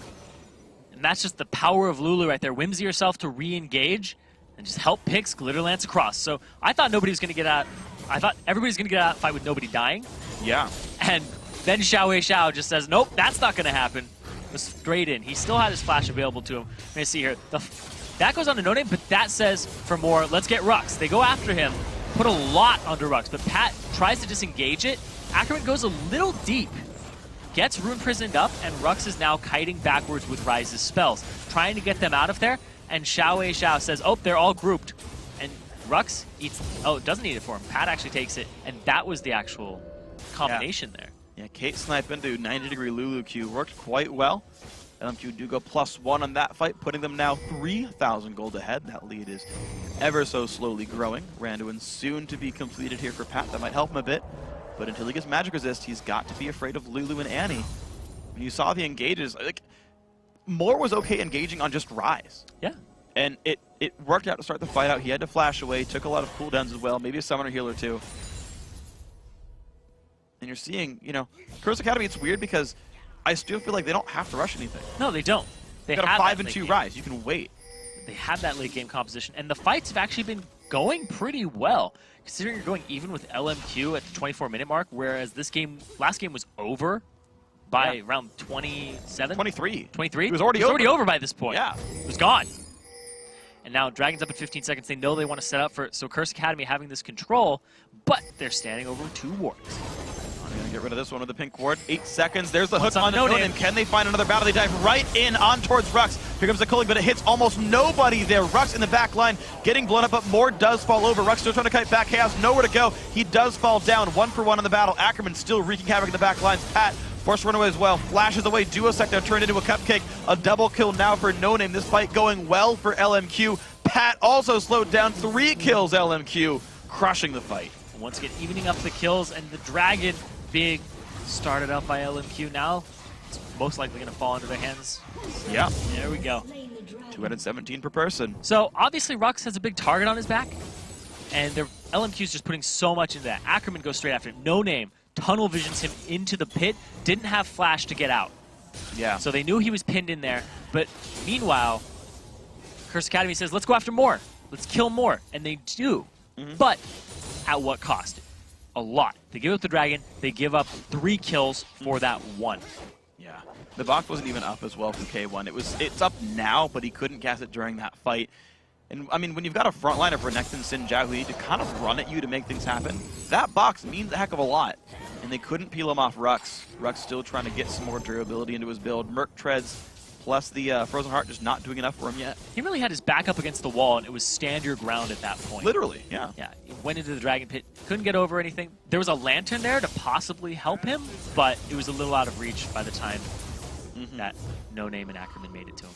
[SPEAKER 1] And that's just the power of Lulu right there. Whimsy yourself to re-engage and just help Pix Glitter Lance across. So I thought nobody was going to get out. I thought everybody's going to get out of the fight with nobody dying.
[SPEAKER 2] Yeah.
[SPEAKER 1] And then XiaoWeiXiao just says, nope, that's not going to happen. was straight in. He still had his flash available to him. Let me see here. That goes on to NoName, but that says for more, let's get Rhux. They go after him, put a lot onto Rhux, but Pat tries to disengage it. Ackerman goes a little deep, gets Rune prisoned up, and Rhux is now kiting backwards with Ryze's spells, trying to get them out of there, and XiaoWeiXiao says, oh, they're all grouped. And Rhux eats, oh, doesn't eat it for him. Pat actually takes it, and that was the actual combination there.
[SPEAKER 2] Yeah, Kate snipe into 90-degree Lulu Q worked quite well. LMQ do go +1 on that fight, putting them now 3,000 gold ahead. That lead is ever so slowly growing. Randuin soon to be completed here for Pat. That might help him a bit. But until he gets magic resist, he's got to be afraid of Lulu and Annie. When you saw the engages, like, Moore was okay engaging on just Ryze.
[SPEAKER 1] Yeah.
[SPEAKER 2] And it worked out to start the fight out. He had to flash away, took a lot of cooldowns as well, maybe a summoner heal or two. And you're seeing, you know, Curse Academy, it's weird because I still feel like they don't have to rush anything.
[SPEAKER 1] No, they don't. They
[SPEAKER 2] got a 5-2 Ryze. You can wait.
[SPEAKER 1] They have that late game composition, and the fights have actually been going pretty well, considering you're going even with LMQ at the 24-minute mark, whereas this game, last game was over by around 27?
[SPEAKER 2] 23.
[SPEAKER 1] 23?
[SPEAKER 2] It was already
[SPEAKER 1] over by this point.
[SPEAKER 2] Yeah.
[SPEAKER 1] It was gone. And now Dragon's up at 15 seconds. They know they want to set up for it, so Curse Academy having this control, but they're standing over 2 wards.
[SPEAKER 2] They're going to get rid of this one with the pink ward. 8 seconds. There's the
[SPEAKER 1] What's
[SPEAKER 2] hook on the NoName. Can they find another battle? They dive right in on towards Rhux. Here comes the culling, but it hits almost nobody there. Rhux in the back line getting blown up, but Moore does fall over. Rhux still trying to kite back. Chaos nowhere to go. He does fall down. 1-for-1 in the battle. Ackerman still wreaking havoc in the back lines. Pat forced to run away as well. Flashes away. DuoceK now turned into a cupcake. A double kill now for NoName. This fight going well for LMQ. Pat also slowed down. 3 kills LMQ, crushing the fight.
[SPEAKER 1] Once again, evening up the kills, and the Dragon being started out by LMQ now. It's most likely going to fall into their hands.
[SPEAKER 2] Yeah.
[SPEAKER 1] There we go.
[SPEAKER 2] 2 out of 17 per person.
[SPEAKER 1] So obviously Rhux has a big target on his back, and LMQ's just putting so much into that. Ackerman goes straight after him. NoName tunnel visions him into the pit. Didn't have flash to get out.
[SPEAKER 2] Yeah.
[SPEAKER 1] So they knew he was pinned in there. But meanwhile, Curse Academy says, let's go after more. Let's kill more. And they do. But at what cost? A lot. They give up the Dragon. They give up 3 kills for that 1.
[SPEAKER 2] Yeah. The box wasn't even up as well from K1. It's up now, but he couldn't cast it during that fight. And, I mean, when you've got a front line of Renekton, Xin, Zhao who need to kind of run at you to make things happen, that box means a heck of a lot. And they couldn't peel him off Rhux. Rhux still trying to get some more durability into his build. Merc treads, plus the Frozen Heart just not doing enough for him yet.
[SPEAKER 1] He really had his back up against the wall, and it was stand your ground at that point.
[SPEAKER 2] Literally, yeah.
[SPEAKER 1] Yeah, he went into the Dragon Pit, couldn't get over anything. There was a lantern there to possibly help him, but it was a little out of reach by the time that NoName and Ackerman made it to him.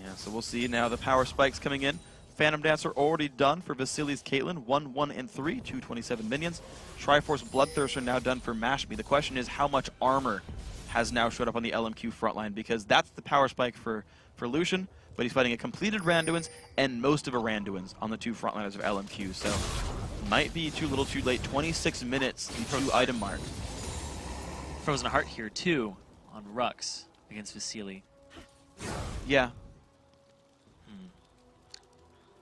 [SPEAKER 2] Yeah, so we'll see now the power spikes coming in. Phantom Dancer already done for Vasilii's Caitlyn. 1, 1, and 3, 227 minions. Triforce Bloodthirster now done for Mashme. The question is how much armor has now showed up on the LMQ frontline, because that's the power spike for Lucian, but he's fighting a completed Randuin's and most of a Randuin's on the 2 frontliners of LMQ, so might be too little too late. 26 minutes, the 2 item mark.
[SPEAKER 1] Frozen Heart here too on Rhux against Vasilii.
[SPEAKER 2] Yeah.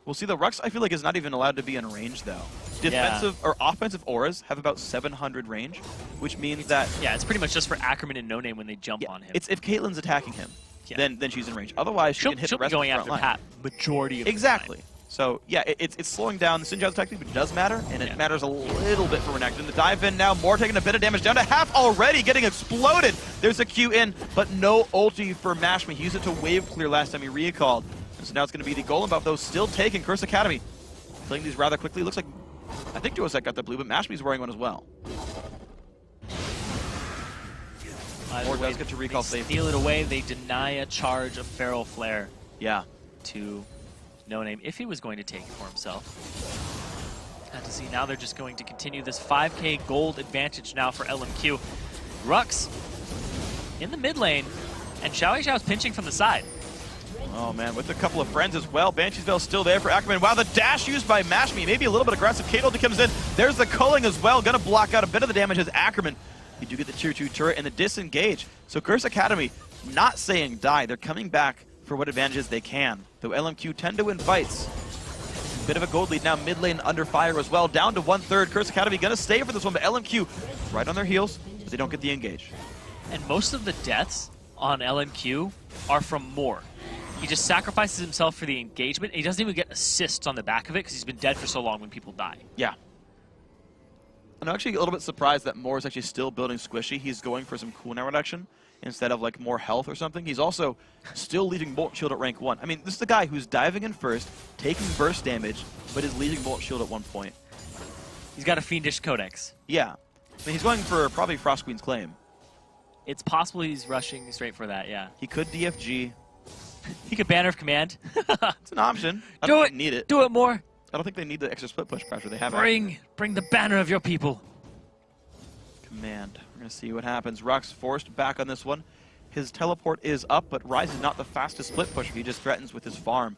[SPEAKER 2] We'll see, the Rhux I feel like is not even allowed to be in range though. Defensive or offensive auras have about 700 range, which means that...
[SPEAKER 1] Yeah, it's pretty much just for Ackerman and NoName when they jump on him.
[SPEAKER 2] It's if Caitlyn's attacking him, then she's in range. Otherwise, she can hit the rest
[SPEAKER 1] going
[SPEAKER 2] of the front
[SPEAKER 1] after
[SPEAKER 2] line.
[SPEAKER 1] Pat majority of
[SPEAKER 2] Exactly.
[SPEAKER 1] the time.
[SPEAKER 2] So, yeah, it's slowing down the Xin Zhao's attack, but it does matter, and it matters a little bit for Renekton. The dive in now, Moore taking a bit of damage, down to half already, getting exploded. There's a Q in, but no ulti for Mashme. He used it to wave clear last time he recalled. And so now it's going to be the Golem buff, though, still taking Curse Academy. Playing these rather quickly. Looks like, I think DuoceK got the blue, but Mashme's wearing one as well. Moore does get to recall safe.
[SPEAKER 1] Steal it away. They deny a charge of Feral Flare.
[SPEAKER 2] Yeah.
[SPEAKER 1] To NoName if he was going to take it for himself. Have to see. Now they're just going to continue this 5k gold advantage now for LMQ. Rhux in the mid lane, and XiaoWeiXiao's pinching from the side.
[SPEAKER 2] Oh man, with a couple of friends as well. Banshee's Veil still there for Ackerman. Wow, the dash used by Mashme, maybe a little bit aggressive. Kate ulti comes in. There's the culling as well. Gonna block out a bit of the damage as Ackerman. You do get the tier 2 turret and the disengage. So Curse Academy not saying die. They're coming back for what advantages they can. Though LMQ tend to win fights. Bit of a gold lead now. Mid lane under fire as well. Down to 1/3. Curse Academy gonna stay for this one, but LMQ right on their heels, but they don't get the engage.
[SPEAKER 1] And most of the deaths on LMQ are from more. He just sacrifices himself for the engagement. He doesn't even get assists on the back of it because he's been dead for so long when people die.
[SPEAKER 2] Yeah. And I'm actually a little bit surprised that Moore is actually still building Squishy. He's going for some cooldown reduction instead of like more health or something. He's also still leaving Bolt Shield at rank 1. I mean, this is the guy who's diving in first, taking burst damage, but is leaving Bolt Shield at 1 point.
[SPEAKER 1] He's got a fiendish codex.
[SPEAKER 2] Yeah. I mean, he's going for probably Frost Queen's claim.
[SPEAKER 1] It's possible he's rushing straight for that, yeah.
[SPEAKER 2] He could DFG.
[SPEAKER 1] He could Banner of Command.
[SPEAKER 2] It's an option. I don't need it.
[SPEAKER 1] Do it more.
[SPEAKER 2] I don't think they need the extra split push pressure. They have it.
[SPEAKER 1] Bring the banner of your people.
[SPEAKER 2] Command. We're going to see what happens. Rhux forced back on this one. His teleport is up, but Rise is not the fastest split pusher. He just threatens with his farm.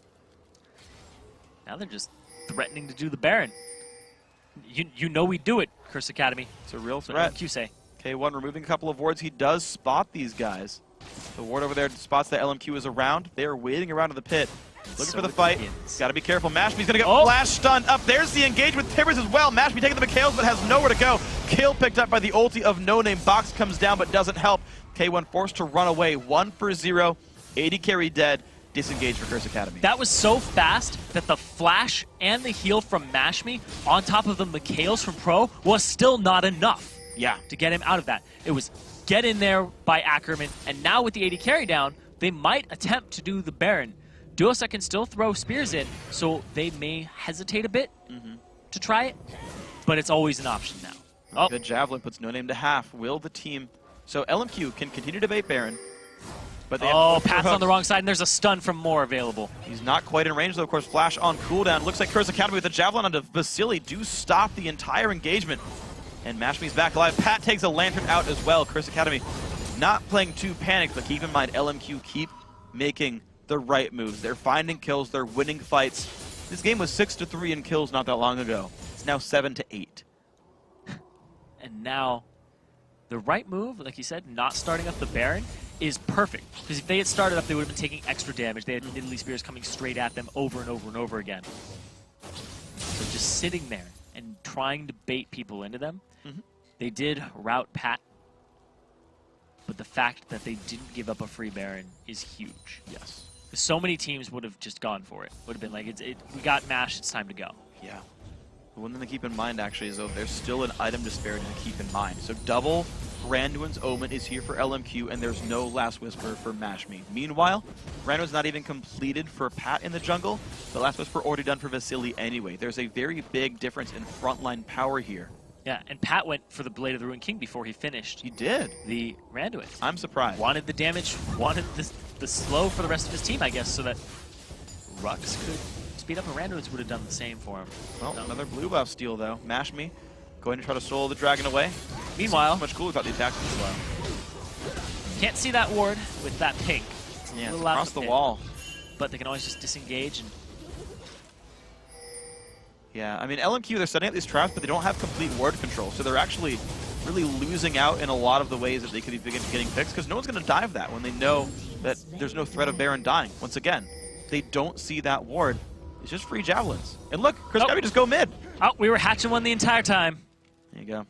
[SPEAKER 1] Now they're just threatening to do the Baron. You know we do it, Curse Academy.
[SPEAKER 2] It's a real threat.
[SPEAKER 1] LMQ say.
[SPEAKER 2] K1 removing a couple of wards. He does spot these guys. The ward over there spots that LMQ is around. They are waiting around in the pit. Looking for the fight. Got to be careful. Mashme's going to get flash stunned up. There's the engage with Tibbers as well. Mashme taking the McHales, but has nowhere to go. Kill picked up by the ulti of NoName. Box comes down, but doesn't help. K1 forced to run away. 1 for 0. 80 carry dead. Disengage for Curse Academy.
[SPEAKER 1] That was so fast that the flash and the heal from Mashme on top of the McHales from Pro was still not enough.
[SPEAKER 2] Yeah.
[SPEAKER 1] To get him out of that. It was get in there by Ackerman, and now with the 80 carry down, they might attempt to do the Baron. DuoceK can still throw spears in, so they may hesitate a bit to try it, but it's always an option now.
[SPEAKER 2] Oh. Good Javelin puts NoName to half. Will the team... So LMQ can continue to bait Baron, but they have
[SPEAKER 1] Pat's on the wrong side, and there's a stun from Moore available.
[SPEAKER 2] He's not quite in range, though, of course. Flash on cooldown. Looks like Curse Academy with the Javelin onto Vasilii do stop the entire engagement. And Mashme's back alive. Pat takes a Lantern out as well. Curse Academy not playing too panicked, but keep in mind, LMQ keep making the right moves. They're finding kills. They're winning fights. This game was 6-3 in kills not that long ago. It's now 7-8.
[SPEAKER 1] And now, the right move, like you said, not starting up the Baron, is perfect. Because if they had started up, they would have been taking extra damage. They had Midlane spears coming straight at them over and over and over again. So just sitting there and trying to bait people into them. They did route Pat, but the fact that they didn't give up a free Baron is huge.
[SPEAKER 2] Yes.
[SPEAKER 1] So many teams would have just gone for it. Would have been like, we got Mash, it's time to go.
[SPEAKER 2] Yeah. The one thing to keep in mind, actually, is though there's still an item disparity to keep in mind. So double Randuin's Omen is here for LMQ, and there's no Last Whisper for Mashme. Meanwhile, Randuin's not even completed for Pat in the jungle. The Last Whisper already done for Vasilii anyway. There's a very big difference in frontline power here.
[SPEAKER 1] Yeah, and Pat went for the Blade of the Ruined King before he finished.
[SPEAKER 2] He did.
[SPEAKER 1] The Randuin.
[SPEAKER 2] I'm surprised.
[SPEAKER 1] Wanted the damage, wanted the slow for the rest of his team, I guess, so that Rhux could speed up, and Randuin's would have done the same for him.
[SPEAKER 2] Well, another blue buff steal, though. Mashme going to try to solo the dragon away.
[SPEAKER 1] Meanwhile,
[SPEAKER 2] so much cooler without the attack as well.
[SPEAKER 1] Can't see that ward with that pink.
[SPEAKER 2] Yeah, it's across the wall.
[SPEAKER 1] But they can always just disengage and...
[SPEAKER 2] Yeah, I mean, LMQ, they're setting up these traps, but they don't have complete ward control, so they're actually really losing out in a lot of the ways that they could be getting picks, because no one's going to dive that when they know that there's no threat of Baron dying. Once again, they don't see that ward. It's just free javelins. And look, Curse Academy just go mid.
[SPEAKER 1] Oh, we were hatching one the entire time.
[SPEAKER 2] There you go.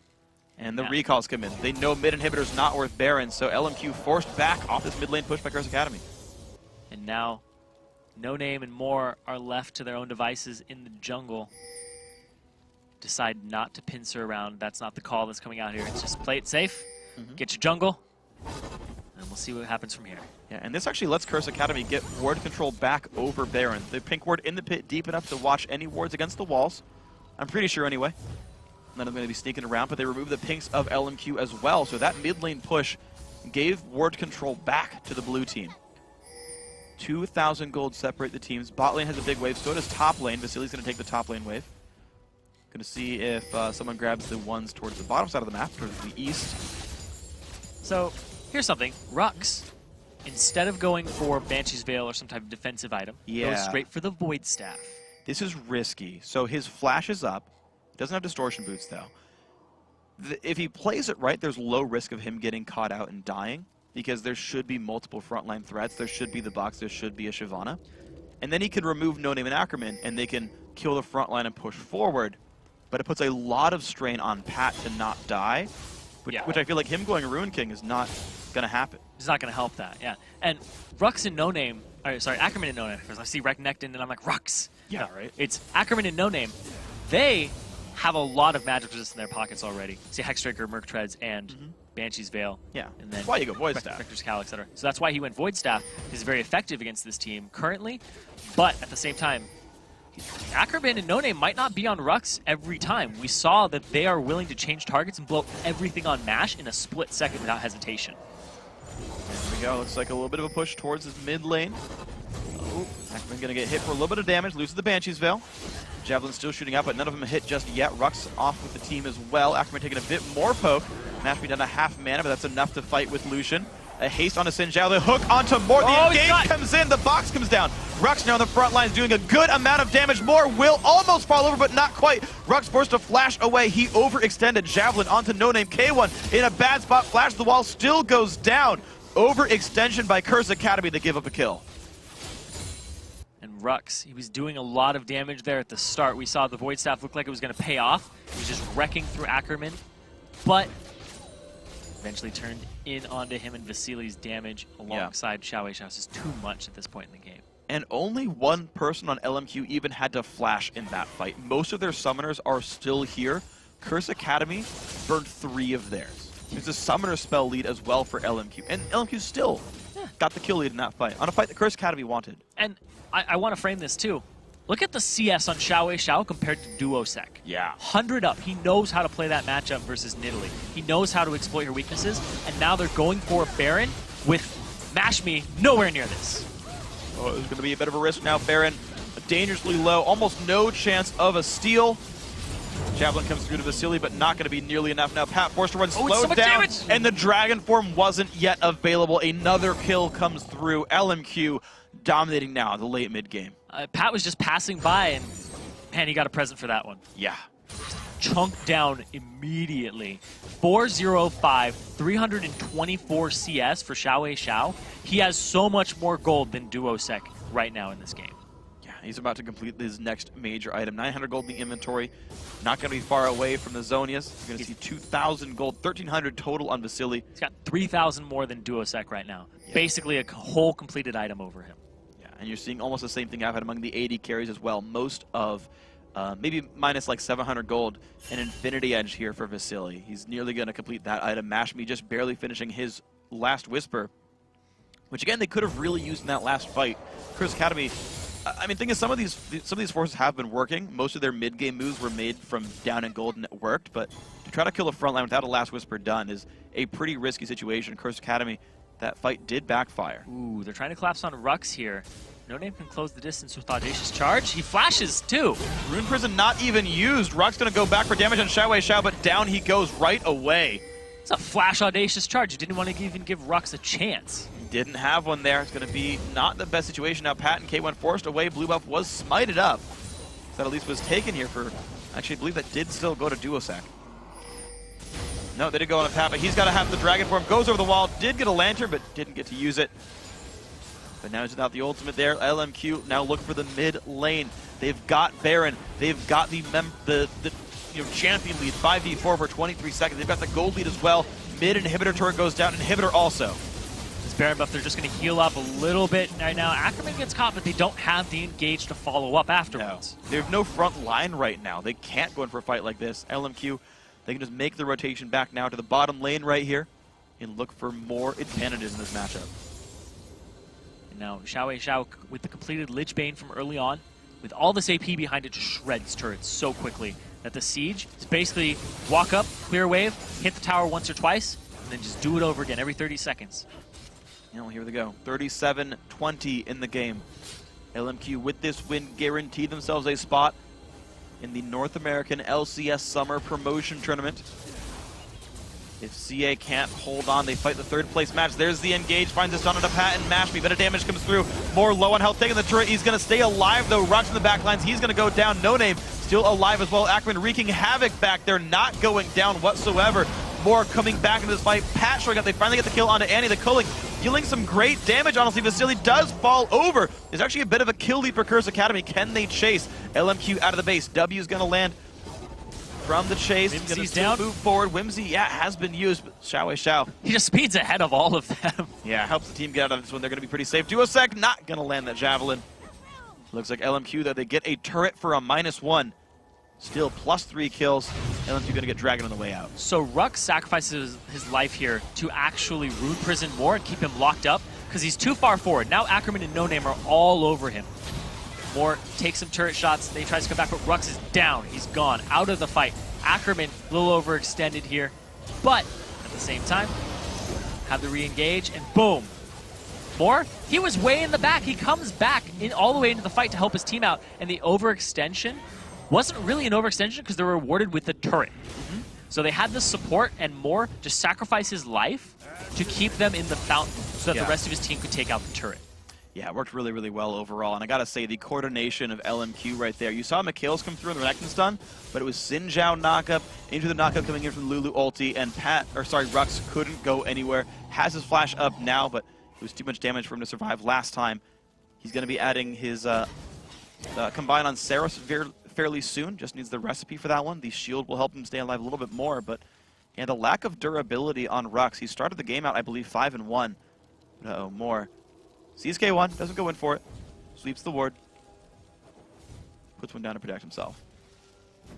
[SPEAKER 2] And the recalls come in. They know mid inhibitor's not worth Baron, so LMQ forced back off this mid lane push by Curse Academy.
[SPEAKER 1] And now, NoName and Moore are left to their own devices in the jungle. Decide not to pincer around. That's not the call that's coming out here. It's just play it safe, get your jungle, and we'll see what happens from here.
[SPEAKER 2] Yeah, and this actually lets Curse Academy get ward control back over Baron. The pink ward in the pit deep enough to watch any wards against the walls. I'm pretty sure anyway. None of them going to be sneaking around, but they remove the pinks of LMQ as well. So that mid lane push gave ward control back to the blue team. 2,000 gold separate the teams. Bot lane has a big wave, so does top lane. Vasilii's going to take the top lane wave. Going to see if someone grabs the ones towards the bottom side of the map, towards the east.
[SPEAKER 1] So, here's something. Rhux, instead of going for Banshee's Veil or some type of defensive item, goes straight for the Void Staff.
[SPEAKER 2] This is risky. So his flash is up. Doesn't have distortion boots, though. If he plays it right, there's low risk of him getting caught out and dying, because there should be multiple frontline threats. There should be the box. There should be a Shyvana. And then he could remove NoName and Ackerman, and they can kill the frontline and push forward. But it puts a lot of strain on Pat to not die, which I feel like him going Ruin King is not going to happen.
[SPEAKER 1] It's not going to help that, yeah. And Rhux and NoName, Ackerman and NoName, because I see Reknectin and I'm like, Rhux.
[SPEAKER 2] Yeah,
[SPEAKER 1] no,
[SPEAKER 2] right.
[SPEAKER 1] It's Ackerman and NoName. They have a lot of magic resist in their pockets already. See Hexdraker, Merc Treads, and Banshee's Veil.
[SPEAKER 2] Yeah,
[SPEAKER 1] and then
[SPEAKER 2] that's why you go Void Staff.
[SPEAKER 1] Vector's Cal, etc. So that's why he went Void Staff. Is very effective against this team currently, but at the same time, Ackerman and NoName might not be on Rhux every time. We saw that they are willing to change targets and blow everything on MASH in a split second without hesitation.
[SPEAKER 2] There we go. Looks like a little bit of a push towards his mid lane. Oh, Ackerman going to get hit for a little bit of damage, loses the Banshee's Veil. Javelin still shooting out, but none of them hit just yet. Rhux off with the team as well. Ackerman taking a bit more poke. Mashmi down a half mana, but that's enough to fight with Lucian. A haste onto Xiao, the hook onto Mort. The engage comes in, the box comes down. Rhux now on the front lines doing a good amount of damage. Mort will almost fall over, but not quite. Rhux forced to flash away. He overextended. Javelin onto NoName. K1 in a bad spot. Flash the wall, still goes down. Overextension by Curse Academy to give up a kill.
[SPEAKER 1] And Rhux, he was doing a lot of damage there at the start. We saw the Void Staff look like it was going to pay off. He was just wrecking through Ackerman, but eventually turned in onto him and Vasilii's damage alongside XiaoWeiXiao. It's just too much at this point in the game. And
[SPEAKER 2] only one person on LMQ even had to flash in that fight. Most of their summoners are still here. Curse Academy burned 3 of theirs. There's a summoner spell lead as well for LMQ. And LMQ still got the kill lead in that fight, on a fight that Curse Academy wanted.
[SPEAKER 1] And I want to frame this too. Look at the CS on XiaoWeiXiao compared to DuoceK.
[SPEAKER 2] Yeah.
[SPEAKER 1] 100 up. He knows how to play that matchup versus Nidalee. He knows how to exploit her weaknesses, and now they're going for Baron with Mashmi nowhere near this.
[SPEAKER 2] Oh, it's going to be a bit of a risk now. Baron dangerously low, almost no chance of a steal. Javelin comes through to Vasilii, but not going to be nearly enough now. Pat forced to run slowed down, and the Dragon Form wasn't yet available. Another kill comes through. LMQ dominating now in the late mid-game.
[SPEAKER 1] Pat was just passing by, and man, he got a present for that one.
[SPEAKER 2] Yeah.
[SPEAKER 1] Chunked down immediately. 405, 324 CS for XiaoWeiXiao. He has so much more gold than DuoceK right now in this game.
[SPEAKER 2] Yeah, he's about to complete his next major item. 900 gold in the inventory. Not going to be far away from the Zonias. You're going to see 2,000 gold, 1,300 total on Vasilii.
[SPEAKER 1] He's got 3,000 more than DuoceK right now. Yeah. Basically a whole completed item over him.
[SPEAKER 2] And you're seeing almost the same thing I've had among the 80 carries as well. Most of maybe minus like 700 gold, an Infinity Edge here for Vasilii. He's nearly going to complete that item. Mashmi just barely finishing his last Whisper, which again they could have really used in that last fight. Curse Academy, I mean, thing is some of these forces have been working. Most of their mid game moves were made from down in gold and it worked, but to try to kill a front line without a last Whisper done is a pretty risky situation. Curse Academy, that fight did backfire.
[SPEAKER 1] Ooh, they're trying to collapse on Rhux here. NoName can close the distance with Audacious Charge. He flashes, too.
[SPEAKER 2] Rune Prison not even used. Rhux going to go back for damage on XiaoWeiXiao, but down he goes right away.
[SPEAKER 1] It's a flash Audacious Charge. You didn't want to even give Rhux a chance.
[SPEAKER 2] Didn't have one there. It's going to be not the best situation. Now Pat and K1 forced away. Blue buff was smited up. That at least was taken here for... Actually, I believe that did still go to DuoceK. No, they did go on a Pat, but he's got to have the Dragon Form. Goes over the wall. Did get a Lantern, but didn't get to use it. But now he's without the ultimate there. LMQ now look for the mid lane. They've got Baron. They've got the champion lead. 5v4 for 23 seconds. They've got the gold lead as well. Mid inhibitor turret goes down. Inhibitor also.
[SPEAKER 1] This Baron buff, they're just going to heal up a little bit right now. Ackerman gets caught, but they don't have the engage to follow up afterwards.
[SPEAKER 2] No. They have no front line right now. They can't go in for a fight like this. LMQ, they can just make the rotation back now to the bottom lane right here and look for more advantages in this matchup.
[SPEAKER 1] Now, XiaoWeiXiao with the completed Lich Bane from early on, with all this AP behind it, just shreds turrets so quickly that the Siege is basically walk up, clear wave, hit the tower once or twice, and then just do it over again every 30 seconds.
[SPEAKER 2] Now, here they go. 37-20 in the game. LMQ with this win guarantee themselves a spot in the North American LCS Summer Promotion Tournament. If CA can't hold on, they fight the third place match. There's the engage, finds a stun on a Pat and Mashmi. Better damage comes through. More low on health, taking the turret. He's going to stay alive though. Rhux in the back lines. He's going to go down. NoName still alive as well. Ackerman wreaking havoc back there, not going down whatsoever. More coming back into this fight. Pat showing up. They finally get the kill onto Annie, the culling, dealing some great damage. Honestly, Vasilii does fall over. There's actually a bit of a kill lead for Curse Academy. Can they chase? LMQ out of the base. W is going to land from the chase.
[SPEAKER 1] Whimsy's down.
[SPEAKER 2] Move forward. Whimsy, yeah, has been used, but XiaoWeiXiao.
[SPEAKER 1] He just speeds ahead of all of them.
[SPEAKER 2] Yeah, helps the team get out of this one. They're going to be pretty safe. DuoceK not going to land that Javelin. Looks like LMQ, though, they get a turret for a -1. Still +3 kills. LMQ going to get Dragon on the way out.
[SPEAKER 1] So Rhux sacrifices his life here to actually Rune Prison more and keep him locked up because he's too far forward. Now Ackerman and NoName are all over him. Moore takes some turret shots. They tries to come back, but Rhux is down. He's gone out of the fight. Ackerman a little overextended here, but at the same time, have the re-engage and boom. Moore, he was way in the back. He comes back in all the way into the fight to help his team out, and the overextension wasn't really an overextension because they were rewarded with the turret. So they had the support, and Moore just sacrificed his life to keep them in the fountain so that the rest of his team could take out the turret.
[SPEAKER 2] Yeah, it worked really, really well overall. And I gotta say, the coordination of LMQ right there. You saw Mikhail's come through in the Renekton stun, but it was Xin Zhao knockup into the knockup coming in from Lulu ulti, and Rhux couldn't go anywhere. Has his flash up now, but it was too much damage for him to survive last time. He's gonna be adding his combine on Saros fairly soon. Just needs the recipe for that one. The shield will help him stay alive a little bit more, but yeah, the lack of durability on Rhux. He started the game out, I believe, 5-1. Uh-oh, more. Sees K1, doesn't go in for it. Sweeps the ward. Puts one down to protect himself.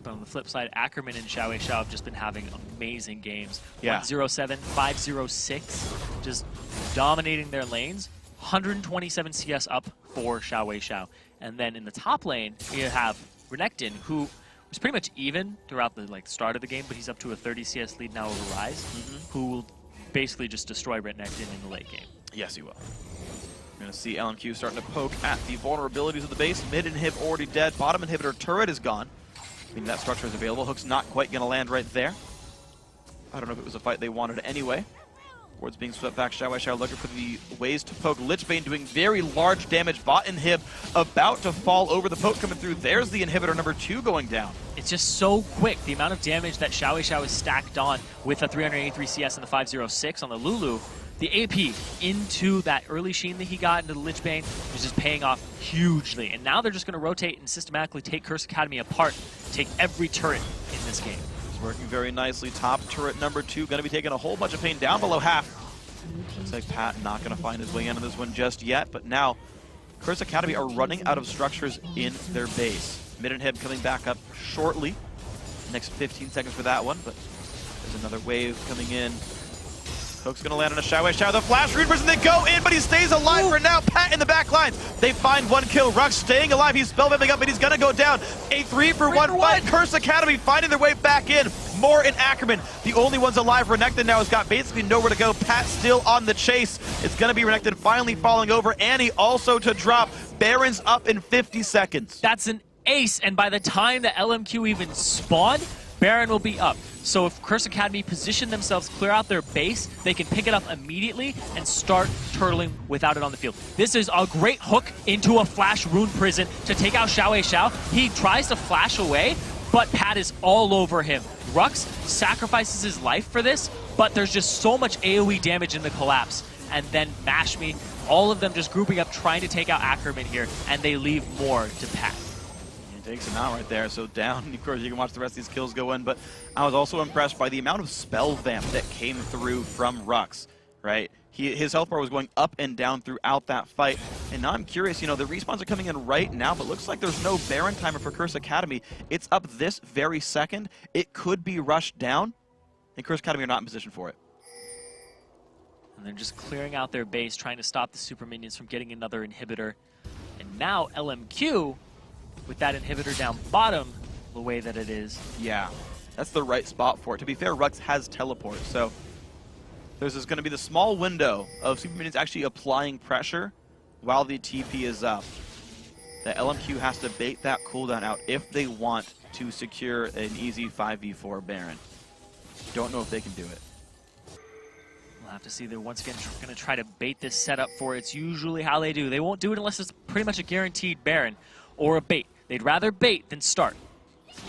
[SPEAKER 1] But on the flip side, Ackerman and XiaoWeiXiao have just been having amazing games.
[SPEAKER 2] Yeah.
[SPEAKER 1] 107, 506, just dominating their lanes. 127 CS up for XiaoWeiXiao. And then in the top lane, you have Renekton, who was pretty much even throughout the start of the game, but he's up to a 30 CS lead now over Rise, who will basically just destroy Renekton in the late game.
[SPEAKER 2] Yes, he will. We're going to see LMQ starting to poke at the vulnerabilities of the base. Mid inhib already dead. Bottom inhibitor turret is gone. I mean, that structure is available. Hook's not quite going to land right there. I don't know if it was a fight they wanted anyway. Ward's being swept back. XiaoWeiXiao looking for the ways to poke. Lichbane doing very large damage. Bot inhib about to fall over. The poke coming through. There's the inhibitor number 2 going down.
[SPEAKER 1] It's just so quick. The amount of damage that XiaoWeiXiao is stacked on with a 383 CS and the 506 on the Lulu. The AP into that early sheen that he got into the Lichbane is just paying off hugely. And now they're just going to rotate and systematically take Curse Academy apart, take every turret in this game.
[SPEAKER 2] It's working very nicely. Top turret number 2 going to be taking a whole bunch of pain down below half. Looks like Pat not going to find his way into this one just yet, but now Curse Academy are running out of structures in their base. Mid inhib coming back up shortly. Next 15 seconds for that one, but there's another wave coming in. Hook's going to land on a XiaoWeiXiao. The flash Rune Prison, they go in, but he stays alive for now. Pat in the back lines. They find one kill. Rhux staying alive. He's spellbending up, but he's going to go down. A 3-for-1 fight. Curse Academy finding their way back in. Moore and Ackerman, the only ones alive. Renekton now has got basically nowhere to go. Pat still on the chase. It's going to be Renekton finally falling over. Annie also to drop. Baron's up in 50 seconds.
[SPEAKER 1] That's an ace, and by the time the LMQ even spawned, Baron will be up. So if Curse Academy position themselves, clear out their base, they can pick it up immediately and start turtling without it on the field. This is a great hook into a flash Rune Prison to take out XiaoWeiXiao. He tries to flash away, but Pat is all over him. Rhux sacrifices his life for this, but there's just so much AoE damage in the collapse. And then Mash Me, all of them just grouping up, trying to take out Ackerman here, and they leave more to Pat.
[SPEAKER 2] Takes him out right there, so down. Of course, you can watch the rest of these kills go in, but I was also impressed by the amount of spell vamp that came through from Rhux, right? His health bar was going up and down throughout that fight, and now I'm curious, you know, the respawns are coming in right now, but looks like there's no Baron timer for Curse Academy. It's up this very second. It could be rushed down, and Curse Academy are not in position for it.
[SPEAKER 1] And they're just clearing out their base, trying to stop the super minions from getting another inhibitor. And now LMQ, with that inhibitor down bottom, the way that it is.
[SPEAKER 2] Yeah, that's the right spot for it. To be fair, Rhux has teleport, so there's going to be the small window of super minions actually applying pressure while the TP is up. The LMQ has to bait that cooldown out if they want to secure an easy 5v4 Baron. Don't know if they can do it.
[SPEAKER 1] We'll have to see. They're once again going to try to bait this setup for it. It's usually how they do. They won't do it unless it's pretty much a guaranteed Baron or a bait. They'd rather bait than start.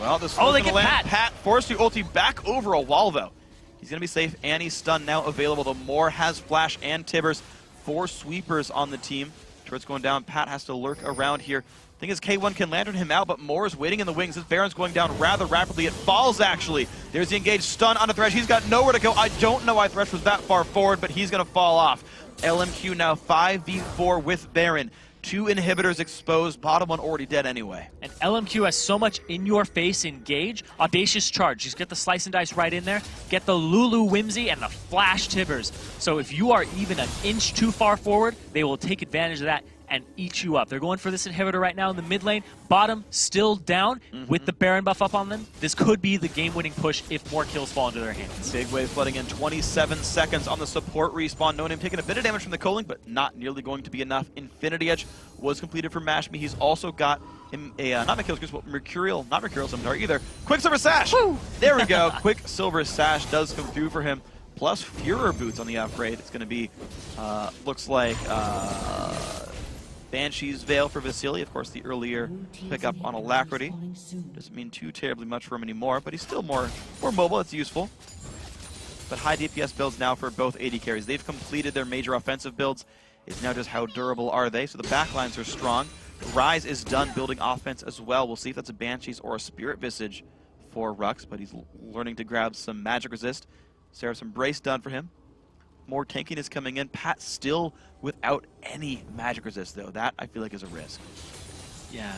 [SPEAKER 2] Well, this
[SPEAKER 1] they
[SPEAKER 2] one's
[SPEAKER 1] get
[SPEAKER 2] land.
[SPEAKER 1] Pat.
[SPEAKER 2] Pat forced to ulti back over a wall, though. He's going to be safe. Annie's stun now available. The Moore has flash and Tibbers. 4 sweepers on the team. Turret's going down. Pat has to lurk around here. Thing is, K1 can lantern him out, but more is waiting in the wings. This Baron's going down rather rapidly. It falls, actually. There's the engaged stun on the Thresh. He's got nowhere to go. I don't know why Thresh was that far forward, but he's going to fall off. LMQ now 5v4 with Baron. 2 inhibitors exposed, bottom one already dead anyway.
[SPEAKER 1] And LMQ has so much in-your-face engage. Audacious charge. Just get the slice and dice right in there. Get the Lulu Whimsy and the flash Tibbers. So if you are even an inch too far forward, they will take advantage of that and eat you up. They're going for this inhibitor right now in the mid lane. Bottom still down with the Baron buff up on them. This could be the game-winning push if more kills fall into their hands.
[SPEAKER 2] Big wave flooding in 27 seconds on the support respawn. NoName taking a bit of damage from the culling, but not nearly going to be enough. Infinity Edge was completed for Mashme. He's also got him a, not Mercurial, but Mercurial, not Mercurial Scimitar either. Quicksilver Sash! Woo! There we go. Quicksilver Sash does come through for him. Plus Furor Boots on the upgrade. It's going to be, looks like, Banshee's Veil for Vasilii, of course, the earlier pickup on Alacrity. Doesn't mean too terribly much for him anymore, but he's still more mobile. It's useful. But high DPS builds now for both AD carries. They've completed their major offensive builds. It's now just how durable are they. So the backlines are strong. Rise is done building offense as well. We'll see if that's a Banshees or a Spirit Visage for Rhux, but he's learning to grab some Magic Resist. Seraph's Embrace done for him. More tankiness coming in. Pat still without any magic resist, though. That, I feel like, is a risk.
[SPEAKER 1] Yeah.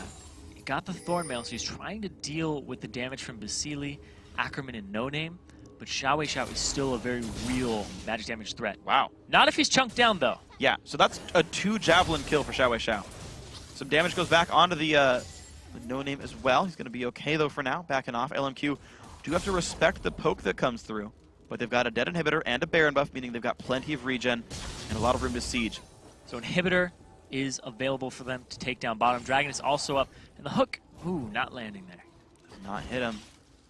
[SPEAKER 1] He got the Thornmail, so he's trying to deal with the damage from Vasilii, Ackerman, and NoName. But XiaoWeiXiao is still a very real magic damage threat.
[SPEAKER 2] Wow.
[SPEAKER 1] Not if he's chunked down, though.
[SPEAKER 2] Yeah, so that's a 2 Javelin kill for XiaoWeiXiao. Some damage goes back onto the NoName as well. He's going to be okay, though, for now. Backing off. LMQ do have to respect the poke that comes through. But they've got a dead inhibitor and a Baron buff, meaning they've got plenty of regen and a lot of room to siege.
[SPEAKER 1] So inhibitor is available for them to take down bottom. Dragon is also up. And the hook, ooh, not landing there.
[SPEAKER 2] Does not hit him.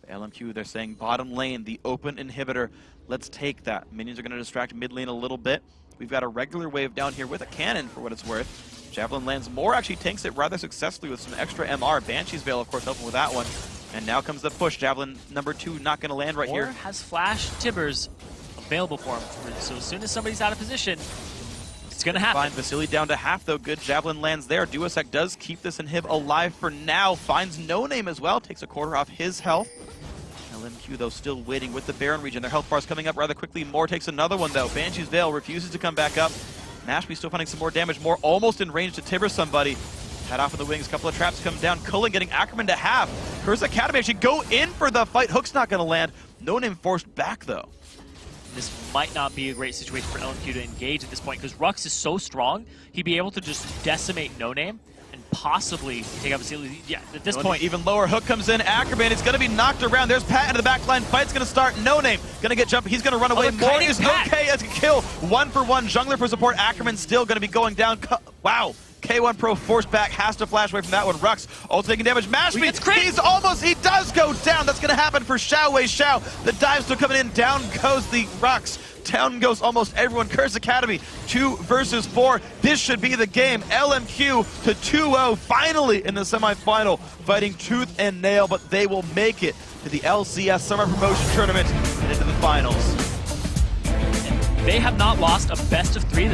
[SPEAKER 2] LMQ, they're saying bottom lane, the open inhibitor. Let's take that. Minions are going to distract mid lane a little bit. We've got a regular wave down here with a cannon, for what it's worth. Javelin lands more, actually tanks it rather successfully with some extra MR. Banshee's Veil, of course, helping with that one. And now comes the push. Javelin number 2 not going to land right here.
[SPEAKER 1] Has flash Tibbers available for him. So as soon as somebody's out of position, it's going to happen.
[SPEAKER 2] Find Vasilii down to half, though. Good Javelin lands there. DuoceK does keep this inhib alive for now. Finds NoName as well. Takes a quarter off his health. LMQ, though, still waiting with the Baron region. Their health bar's coming up rather quickly. Moore takes another one, though. Banshee's Veil refuses to come back up. Mashme still finding some more damage. Moore almost in range to Tibber somebody. Head off in the wings, a couple of traps come down. Qi-Lin getting Ackerman to half. Curse Academy actually go in for the fight. Hook's not going to land. NoName forced back, though.
[SPEAKER 1] This might not be a great situation for LMQ to engage at this point, because Rhux is so strong, he'd be able to just decimate NoName and possibly take out Vasilii. Yeah, at this point.
[SPEAKER 2] Even lower, Hook comes in. Ackerman is going to be knocked around. There's Pat into the back line. Fight's going to start. NoName going to get jumped. He's going to run away. More is okay as a kill. 1 for 1. Jungler for support. Ackerman still going to be going down. Wow. K1 Pro forced back, has to flash away from that one. Rhux also taking damage. Mashme, he does go down. That's going to happen for XiaoWeiXiao. The dive's still coming in. Down goes the Rhux. Down goes almost everyone. Curse Academy, 2 versus 4. This should be the game. LMQ to 2-0, finally in the semifinal, fighting tooth and nail, but they will make it to the LCS Summer Promotion Tournament and into the finals.
[SPEAKER 1] They have not lost a best of 3.